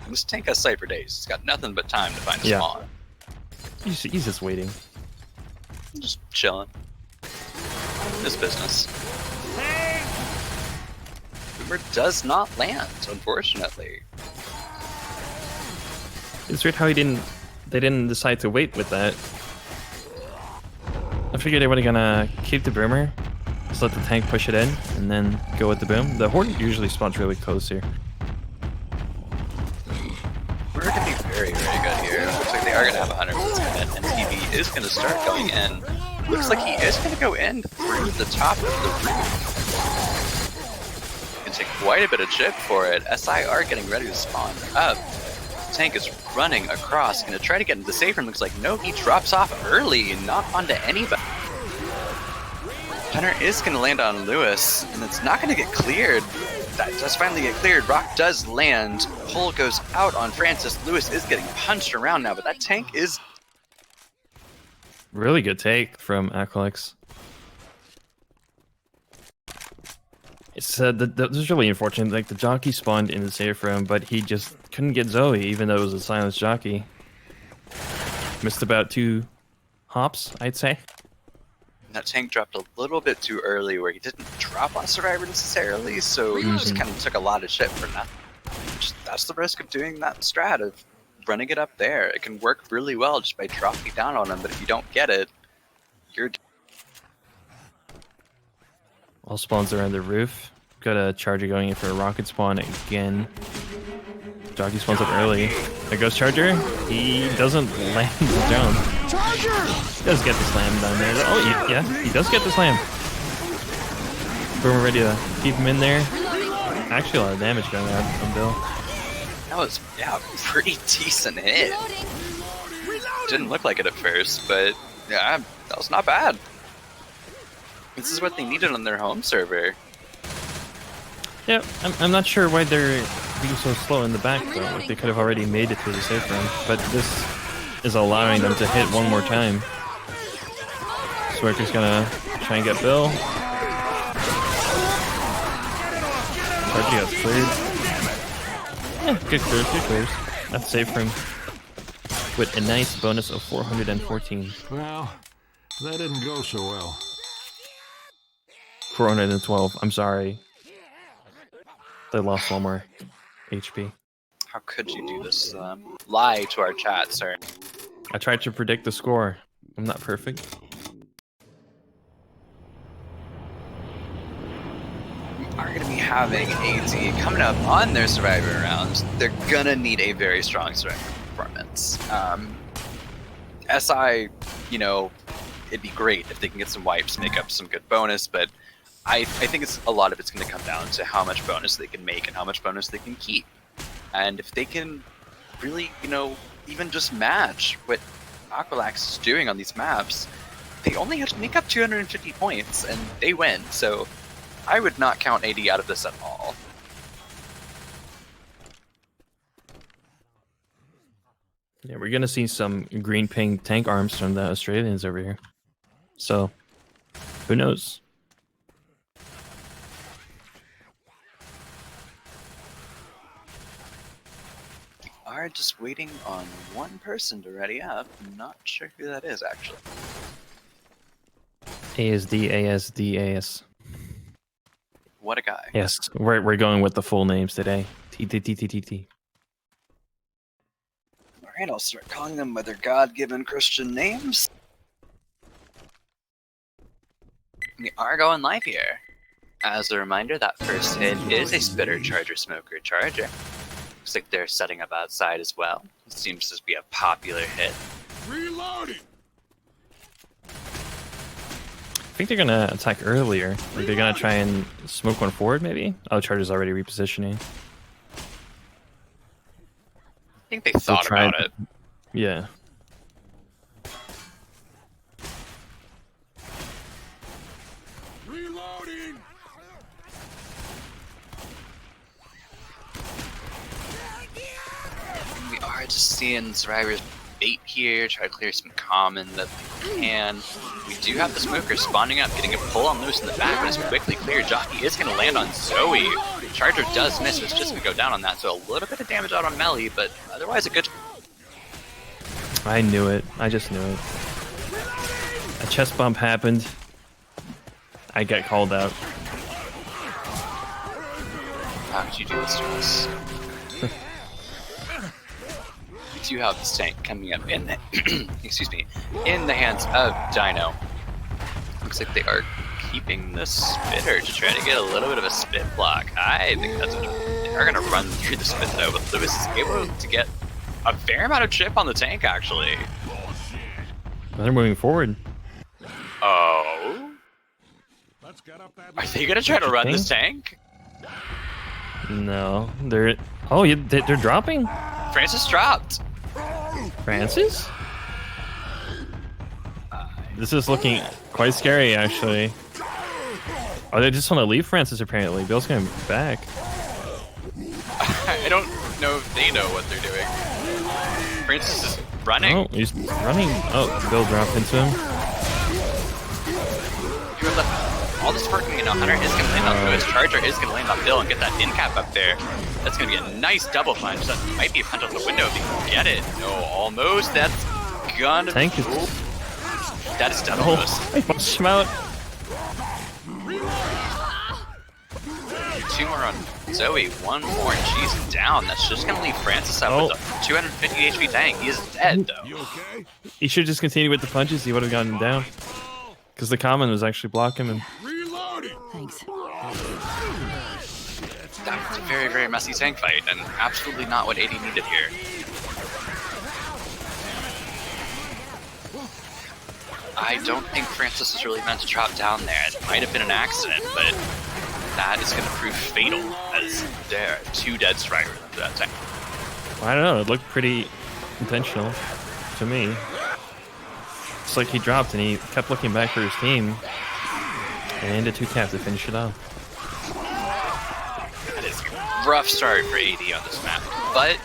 This tank has Cypher Days. He's got nothing but time to find a spawn. He's just waiting. Just chilling. This business. Boomer does not land, unfortunately. It's weird how they didn't decide to wait with that. I figured they were gonna keep the boomer, just let the tank push it in, and then go with the boom. The horde usually spawns really close here. We're gonna be very, very good here. Looks like they are gonna have 100 minutes commit, and TV is gonna start going in. Looks like he is gonna go in through the top of the roof. Gonna take quite a bit of chip for it. SI are getting ready to spawn up. Tank is running across, gonna try to get into the safe room. Looks like no, he drops off early and not onto anybody. Hunter is gonna land on Lewis, and it's not gonna get cleared. That does finally get cleared. Rock does land. Pull goes out on Francis. Lewis is getting punched around now, but that tank is really good take from Aquilax. It's that was really unfortunate. Like the jockey spawned in the safe room, but he just couldn't get Zoe, even though it was a silenced jockey. Missed about 2 hops, I'd say. that tank dropped a little bit too early, where he didn't drop on Survivor necessarily, so he just kind of took a lot of shit for nothing. That's the risk of doing that strat, of running it up there. It can work really well just by dropping down on him, but if you don't get it, you're... All spawns are on the roof. Got a Charger going in for a rocket spawn again. Jockey spawns up early. There goes Charger. He doesn't land the jump. Charger! He does get the slam down there. Oh, yeah, he does get the slam. Boomer ready to keep him in there. Actually, a lot of damage going on from Bill. That was, yeah, a pretty decent hit. Didn't look like it at first, but yeah, that was not bad. This is what they needed on their home server. Yeah, I'm not sure why they're being so slow in the back, though. Like, they could have already made it to the safe room, but this is allowing them to hit one more time. Smirker's gonna try and get Bill. Charger gets cleared. Yeah, good clears. That's safe room with a nice bonus of 414. Well, that didn't go so well. 412. I'm sorry. They lost one more HP. How could you do this? Lie to our chat, sir. I tried to predict the score. I'm not perfect. We are going to be having AD coming up on their Survivor rounds. They're going to need a very strong Survivor performance. SI, you know, it'd be great if they can get some wipes, make up some good bonus, but I think a lot of it's going to come down to how much bonus they can make and how much bonus they can keep. And if they can really, you know, even just match what Aquilax is doing on these maps, they only have to make up 250 points and they win. So I would not count AD out of this at all. Yeah, we're going to see some green-pink tank arms from the Australians over here. So, who knows? Are just waiting on one person to ready up. I'm not sure who that is, actually. ASD. What a guy. Yes, we're going with the full names today. T. Alright, I'll start calling them by their God-given Christian names. We are going live here. As a reminder, that first hit is a Spitter Charger Smoker Charger. Looks like they're setting up outside as well. It seems to be a popular hit. Reloading. I think they're gonna attack earlier. Like they're gonna try and smoke one forward, maybe. Oh, Charger's already repositioning. I think they thought about it. Yeah. Reloading. We are just seeing survivors bait here, try to clear some common that they can. We do have the smoker spawning up, getting a pull on loose in the back, but it's quickly clear. Jockey is going to land on Zoe. Charger does miss, it's just going to go down on that, so a little bit of damage out on Melly, but otherwise a good... I knew it. I just knew it. A chest bump happened. I got called out. How could you do this to us? We do have this tank coming up in the, excuse me, in the hands of Dino. Looks like they are keeping the spitter to try to get a little bit of a spit block. I think that's what they are going to run through the spit though, but Lewis is able to get a fair amount of chip on the tank actually. They're moving forward. Oh? Let's get up that Are they going to try to run this tank? No, they're. Oh, yeah, they're dropping. Francis dropped. Francis? This is looking quite scary, actually. Oh, they just want to leave Francis, apparently. Bill's coming back. I don't know if they know what they're doing. Francis is running. Oh, he's running. Oh, Bill dropped into him. All this working, you know, Hunter is going to land on Lewis. Charger is going to land on Bill and get that in cap up there. That's going to be a nice double punch. That might be a punch out the window if he can get it. No, almost. That's gonna Tank is. That is double. Oh, I punched him out. Two more on Zoe. One more and she's down. That's just going to leave Francis up with a 250 HP tank. He is dead, though. You okay? He should just continue with the punches. He would have gotten him down. Because the common was actually blocking him. Reloading. Thanks. That was a very, very messy tank fight, and absolutely not what AD needed here. I don't think Francis is really meant to drop down there. It might have been an accident, but that is going to prove fatal, as there are two dead survivors under that tank. I don't know. It looked pretty intentional to me. It's like he dropped and he kept looking back for his team. And a 2-cap to finish it off. That is a rough start for AD on this map, but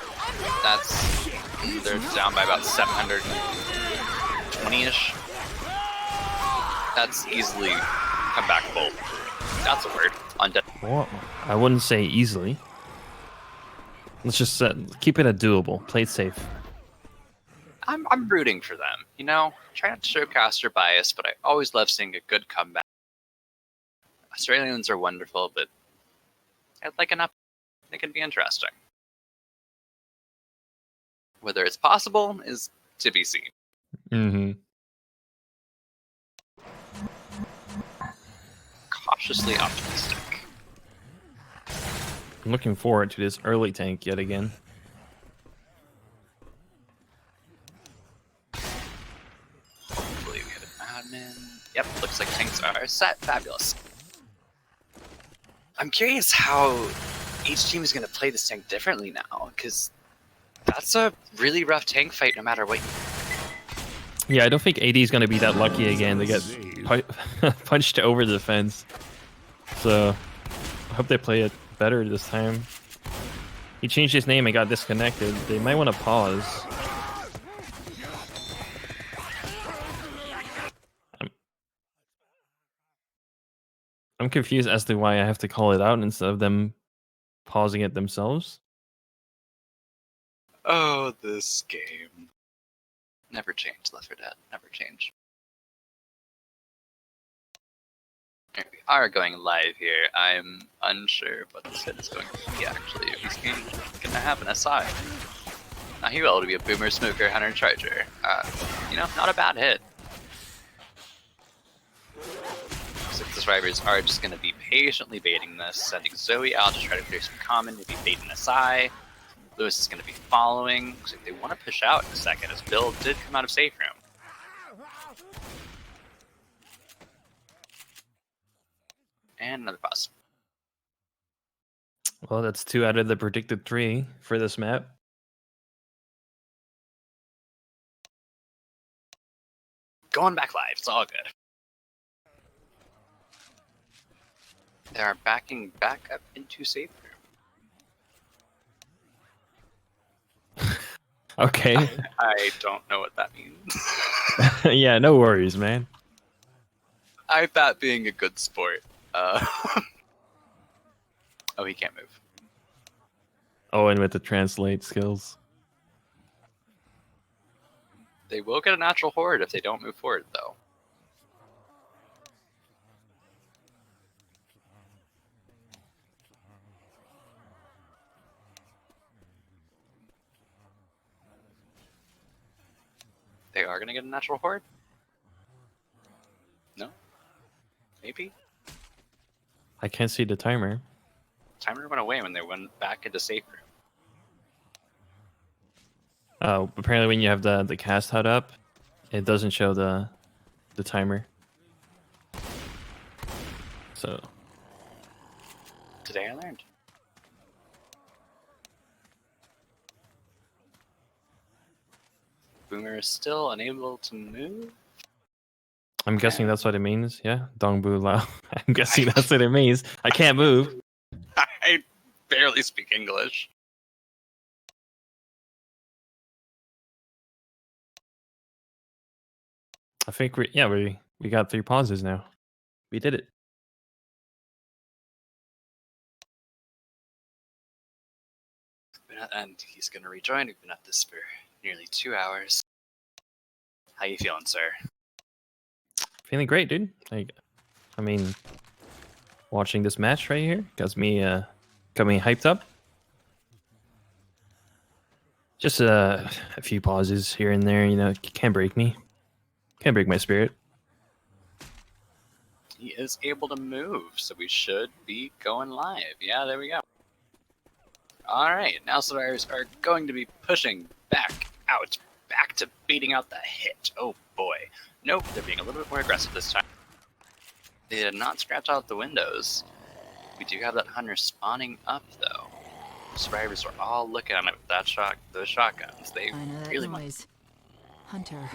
they're down by about 720-ish. That's easily comebackable. That's a word. Well, I wouldn't say easily. Let's just keep it a doable. Play it safe. I'm rooting for them, you know? Try not to show caster bias, but I always love seeing a good comeback. Australians are wonderful, but I'd like an up. It could be interesting. Whether it's possible is to be seen. Mm-hmm. Cautiously optimistic. I'm looking forward to this early tank yet again. Hopefully we have an admin. Yep, looks like tanks are set. Fabulous. I'm curious how each team is going to play this tank differently now, because that's a really rough tank fight no matter what. Yeah, I don't think AD is going to be that lucky again to get punched over the fence. So I hope they play it better this time. He changed his name and got disconnected. They might want to pause. I'm confused as to why I have to call it out instead of them pausing it themselves. Oh, this game. Never change, Left 4 Dead. Never change. Here we are going live here. I'm unsure what this hit is going to be, actually. If he's going to have an SI. Now he will to be a Boomer, Smoker, Hunter, Charger. You know, not a bad hit. So the survivors are just going to be patiently baiting this, sending Zoe out to try to clear some common, maybe bait an SI. Lewis is going to be following. Looks like they want to push out in a second as Bill did come out of safe room. And another pause. Well, that's 2 out of the predicted 3 for this map. Going back live, it's all good. They are backing back up into safe room. Okay. I don't know what that means. Yeah, no worries, man. I thought being a good sport. Oh, he can't move. Owen with the translate skills. They will get a natural horde if they don't move forward, though. They are going to get a natural horde? No? Maybe? I can't see the timer. Timer went away when they went back into safe room. Oh, apparently when you have the cast HUD up, it doesn't show the timer. So Today I learned. Boomer is still unable to move. I'm guessing that's what it means. Yeah, Dongbu Lao. I'm guessing that's what it means. I can't move. I barely speak English. I think we got 3 pauses now. We did it. And he's going to rejoin. We've been at this for nearly 2 hours. How you feeling, sir? Feeling great, dude. Like, I mean, watching this match right here got me hyped up. Just a few pauses here and there, you know, can't break me. Can't break my spirit. He is able to move, so we should be going live. Yeah, there we go. Alright, now survivors are going to be pushing back out, back to beating out the hit. Oh boy. Nope, they're being a little bit more aggressive this time. They did not scratch out the windows. We do have that hunter spawning up, though. Survivors are all looking at it with that those shotguns. They I know that really noise. Hunter.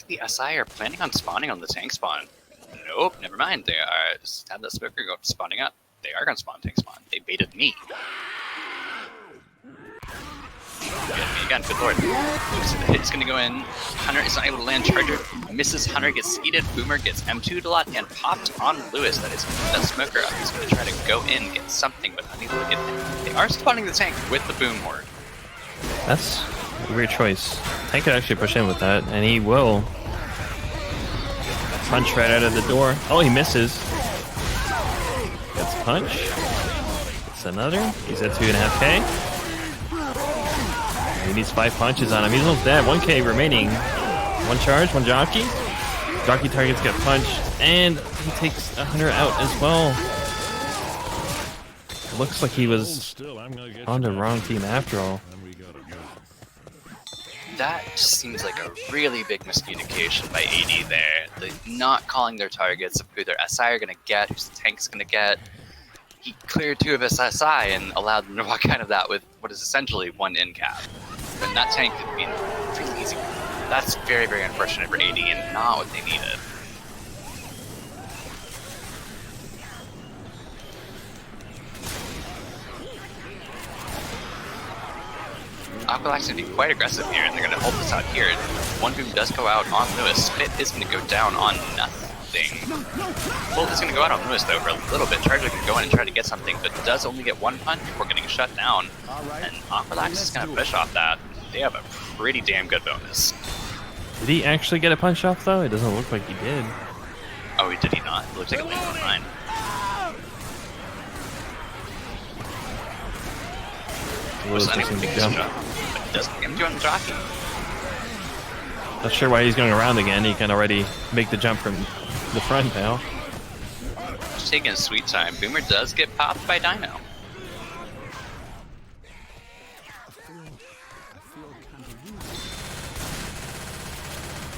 The SI are planning on spawning on the tank spawn. Nope, never mind. They are just have that smoker go spawning up. They are gonna spawn tank spawn. They baited me. Get me again, good lord. So the hit's gonna go in. Hunter is not able to land. Charger misses. Hunter gets seated. Boomer gets M2'd a lot and popped on Lewis. That is that smoker up. He's gonna try to go in, get something, but unable to get it. They are spawning the tank with the boom horde. That's a weird choice. Tank could actually push in with that, and he will. Punch right out of the door. Oh, he misses. Gets a punch. Gets another. He's at 2.5K. He needs 5 punches on him. He's almost dead. 1K remaining. 1 charge, 1 jockey. Jockey targets get punched, and he takes 100 out as well. It looks like he was on the wrong team after all. That just seems like a really big miscommunication by AD there. They're not calling their targets of who their SI are going to get, who the tank's going to get. He cleared 2 of his SI and allowed them to walk out of that with what is essentially 1 in cap. And that tank could be pretty easy. That's very, very unfortunate for AD and not what they needed. Aquilax is going to be quite aggressive here, and they're going to hold this out here. 1 boom does go out on Lewis. Spit is going to go down on nothing. Bolt is going to go out on Lewis, though, for a little bit. Charger can go in and try to get something, but does only get 1 punch before getting shut down. And Aquilax is going to push off that. They have a pretty damn good bonus. Did he actually get a punch off, though? It doesn't look like he did. Oh, did he not? It looks like a link from mine. Lewis Was doesn't unable to jump. jump, but he doesn't get him on the jockey. Not sure why he's going around again. He can already make the jump from the front now. Aquilax taking his sweet time. Boomer does get popped by Dino.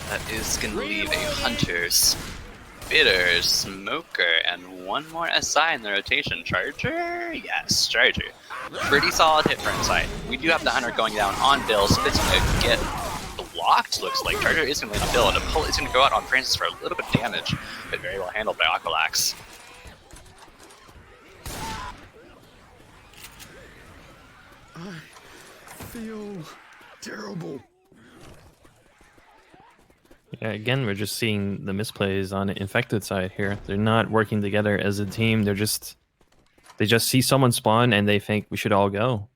That is going to leave a Hunter, Spitter, Smoker, and one more SI in the rotation. Charger? Yes, Charger. Pretty solid hit for Insight. We do have the Hunter going down on Bill. Spit's going to get blocked, looks like. Charger is going to land on Bill, and a pull is going to go out on Francis for a little bit of damage, but very well handled by Aquilax. I feel terrible. Yeah, again, we're just seeing the misplays on the infected side here. They're not working together as a team. They just see someone spawn and they think we should all go.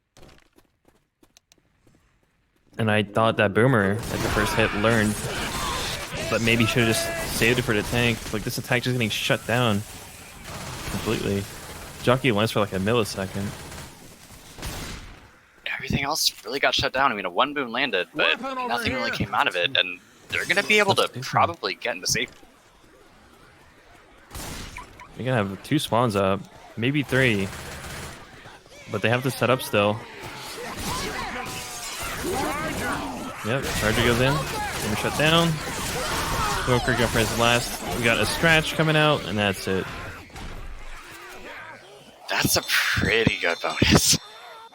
And I thought that Boomer at the first hit learned, but maybe should have just saved it for the tank. Like, this attack just getting shut down completely. Jockey went for like a millisecond. Everything else really got shut down. I mean, a one boom landed, but nothing really came out of it, and they're going to be able to probably get into safety. You're going to have 2 spawns up, maybe 3. But they have to set up still. Yep, Charger goes in. Boomer shut down. Smoker got Francis last. We got a scratch coming out, and that's it. That's a pretty good bonus.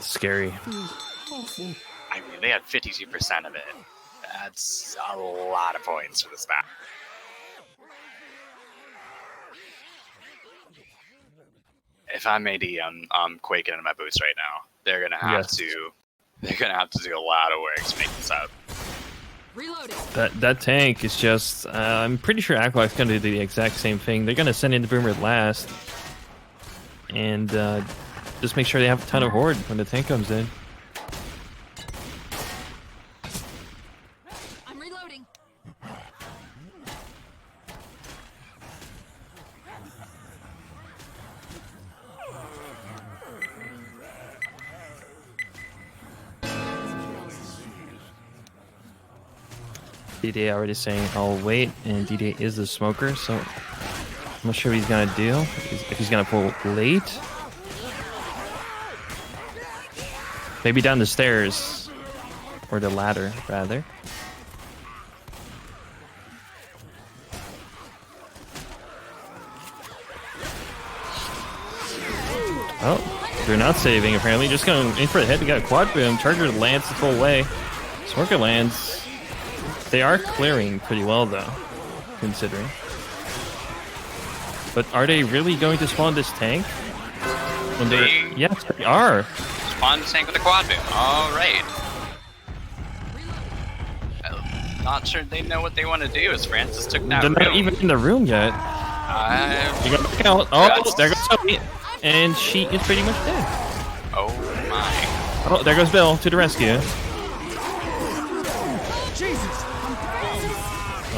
Scary. I mean, they had 52% of it. That's a lot of points for this map. If I'm AD, I'm quaking in my boots right now. They're gonna have to do a lot of work to make this up. Reloading. That tank is just. I'm pretty sure Aquilax is gonna do the exact same thing. They're gonna send in the Boomer last, and just make sure they have a ton of horde when the tank comes in. I'm reloading. DD already saying I'll wait, and DD is the smoker, so I'm not sure what he's gonna do. If he's gonna pull late. Maybe down the stairs. Or the ladder, rather. Oh, they're not saving, apparently. Just going in for the head. We got a quad boom. Charger lands the full way. Smoker lands. They are clearing pretty well, though, considering. But are they really going to spawn this tank? When yes, they are. Spawn the tank with a quad boom. All right. I'm not sure they know what they want to do, as Francis took that They're room. not even in the room yet. You got back out. Oh, there goes Sophie. And she is pretty much dead. Oh my. Oh, there goes Bill to the rescue.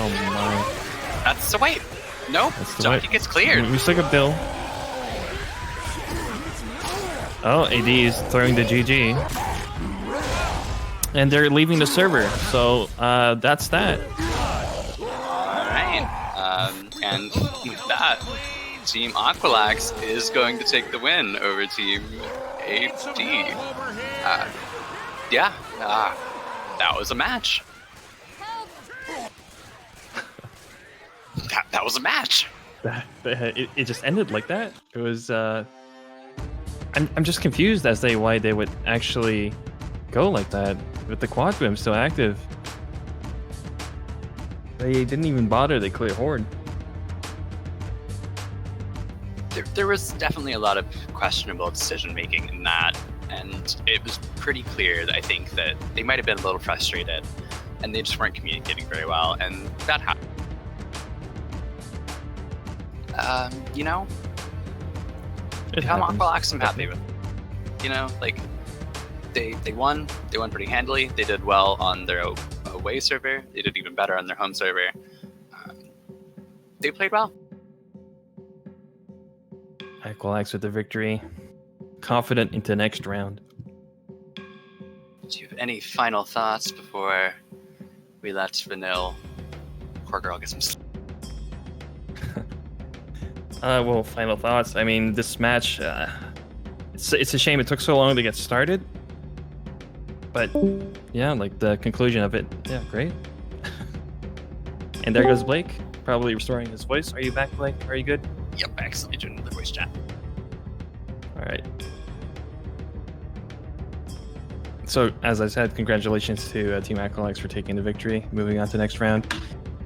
Oh my. That's the wait. Nope. Jockey gets cleared. We still got Bill. Oh, AD is throwing the GG. And they're leaving the server. So that's that. Alright. And that, Team Aquilax is going to take the win over Team AD. That was a match. That was a match. It just ended like that. It was. I'm just confused as to why they would actually go like that with the quad boom still active. They didn't even bother. They cleared horde. There was definitely a lot of questionable decision making in that, and it was pretty clear that I think that they might have been a little frustrated, and they just weren't communicating very well, and that happened. You know, if I'm Aquilax, I'm happy with it. You know, like, they won pretty handily. They did well on their away server. They did even better on their home server. They played well. Aquilax with the victory. Confident into next round. Do you have any final thoughts before we let Vanille, poor girl, get some sleep? Well, final thoughts. I mean, this match, it's a shame it took so long to get started. But yeah, like the conclusion of it, yeah, great. And there goes Blake, probably restoring his voice. Are you back, Blake? Are you good? Yep, I accidentally joined the voice chat. All right. So, as I said, congratulations to Team Aquilax for taking the victory, moving on to the next round.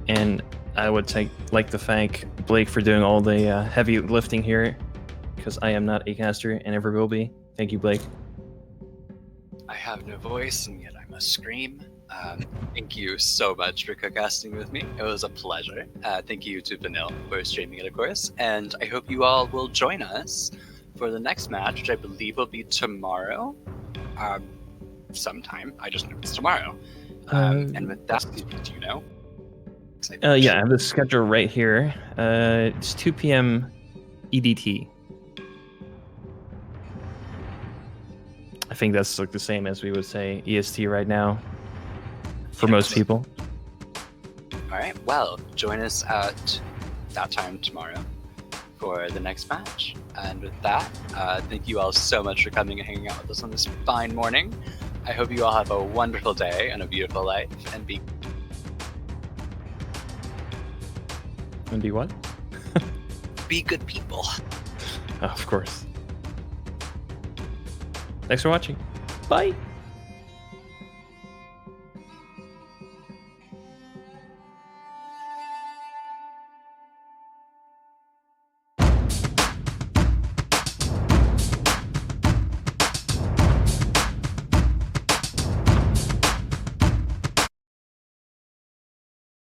And I would like to thank Blake for doing all the heavy lifting here, because I am not a caster and never will be. Thank you, Blake. I have no voice, and yet I must scream. Thank you so much for co-casting with me. It was a pleasure. Thank you to Vanille for streaming it, of course. And I hope you all will join us for the next match, which I believe will be tomorrow. Sometime. I just know it's tomorrow. And with that, do you know? Yeah, I have the schedule right here. It's 2 p.m. EDT. I think that's like the same as we would say EST right now for most people. All right. Well, join us at that time tomorrow for the next match. And with that, thank you all so much for coming and hanging out with us on this fine morning. I hope you all have a wonderful day and a beautiful life, and be what? be good people. Oh, of course. Thanks for watching. Bye.